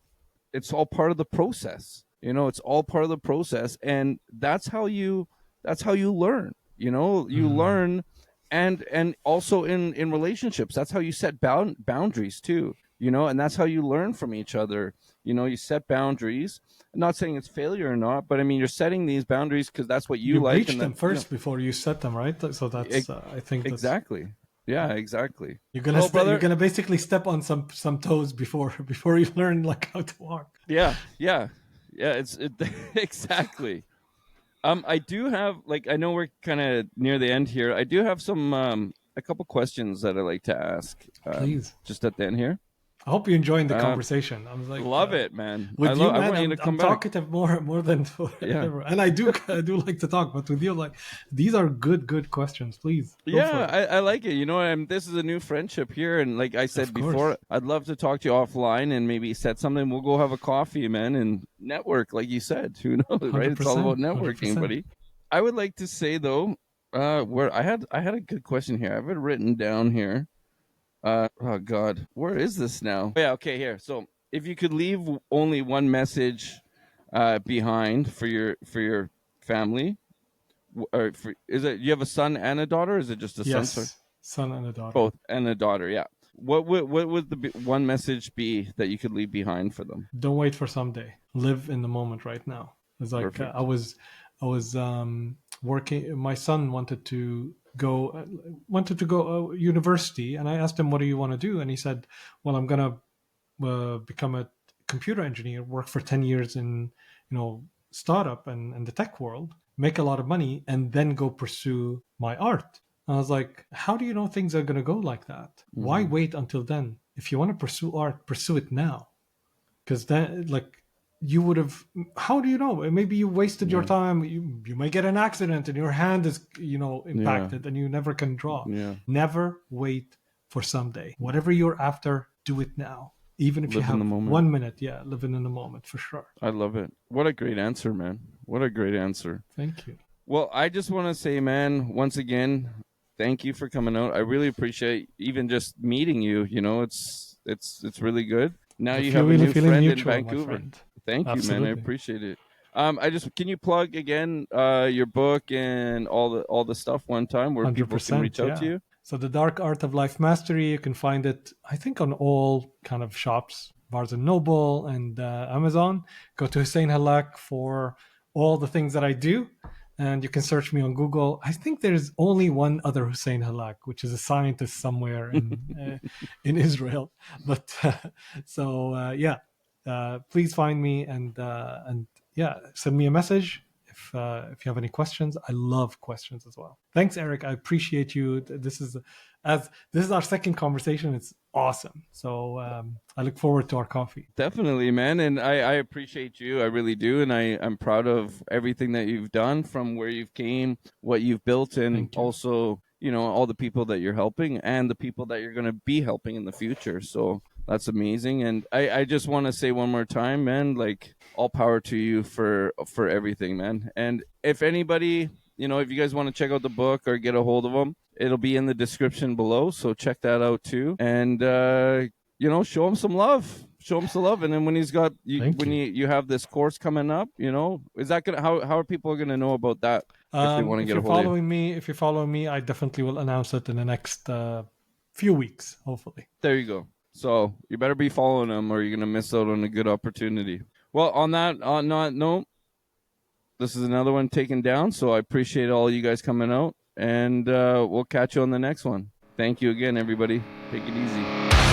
it's all part of the process. You know, it's all part of the process, and that's how you learn. You know, you learn. And also in relationships, that's how you set boundaries too, you know, and that's how you learn from each other. You know, you set boundaries. I'm not saying it's failure or not, but I mean, you're setting these boundaries because that's what you like. Reach them first, before you set them, right? So that's I think that's, exactly. Yeah, exactly. You're gonna basically step on some toes before you learn, like, how to walk. Yeah. It's exactly. I do have, like, I know we're kind of near the end here. I do have some a couple questions that I'd like to ask. Please, just at the end here. I hope you're enjoying the conversation. I was like, love it, man. With you, man, I want you to come I'm back. talkative more than ever, and I do like to talk. But with you, like, these are good questions. Please, I like it. You know, this is a new friendship here, and like I said before, I'd love to talk to you offline and maybe set something. We'll go have a coffee, man, and network, like you said. Who knows, right? It's all about networking, 100%. Buddy. I would like to say though, where I had a good question here. I have it written down here. Oh God, where is this now? Oh, yeah, okay, here. So, if you could leave only one message behind for your family, or you have a son and a daughter? Or is it just a son? Yes, son and a daughter. Both, and a daughter. Yeah. What would the one message be that you could leave behind for them? Don't wait for someday. Live in the moment right now. It's like I was working. My son wanted to go university, and I asked him, what do you want to do? And he said, well, I'm gonna become a computer engineer, work for 10 years in, you know, startup and the tech world, make a lot of money, and then go pursue my art. And I was like, how do you know things are going to go like that? Why wait until then? If you want to pursue art, pursue it now. Because then, like, you would have, how do you know? Maybe you wasted your time. You may get an accident and your hand is, you know, impacted and you never can draw. Never wait for someday. Whatever you're after, do it now. Even if you have 1 minute. Yeah, living in the moment, for sure. I love it. What a great answer, man. What a great answer. Thank you. Well, I just want to say, man, once again, thank you for coming out. I really appreciate even just meeting you. You know, it's really good. Now you have a new friend in Vancouver. Thank you, man. I appreciate it. Can you plug again your book and all the stuff one time where people can reach out to you? So The Dark Art of Life Mastery, you can find it, I think, on all kind of shops, Barnes and Noble and Amazon. Go to Hussein Hallak for all the things that I do. and you can search me on Google. I think there's only one other Hussein Hallak, which is a scientist somewhere in Israel. But yeah, please find me and yeah, send me a message if you have any questions. I love questions as well. Thanks, Eric. I appreciate you. This is our second conversation. It's awesome. So I look forward to our coffee. Definitely, man. And I appreciate you. I really do. And I'm proud of everything that you've done, from where you've came, what you've built, and also, all the people that you're helping and the people that you're going to be helping in the future. So that's amazing. And I just want to say one more time, man, like, all power to you for everything, man. And if anybody, if you guys want to check out the book or get a hold of them, it'll be in the description below. So check that out too. And, show him some love. Show him some love. And then when he's got, you have this course coming up, is that going to, how are people going to know about that? If they want to get a hold of you? If you're following me, I definitely will announce it in the next few weeks, hopefully. There you go. So you better be following them, or you're going to miss out on a good opportunity. Well, on that note, this is another one taken down. So I appreciate all you guys coming out, and we'll catch you on the next one. Thank you again, everybody. Take it easy.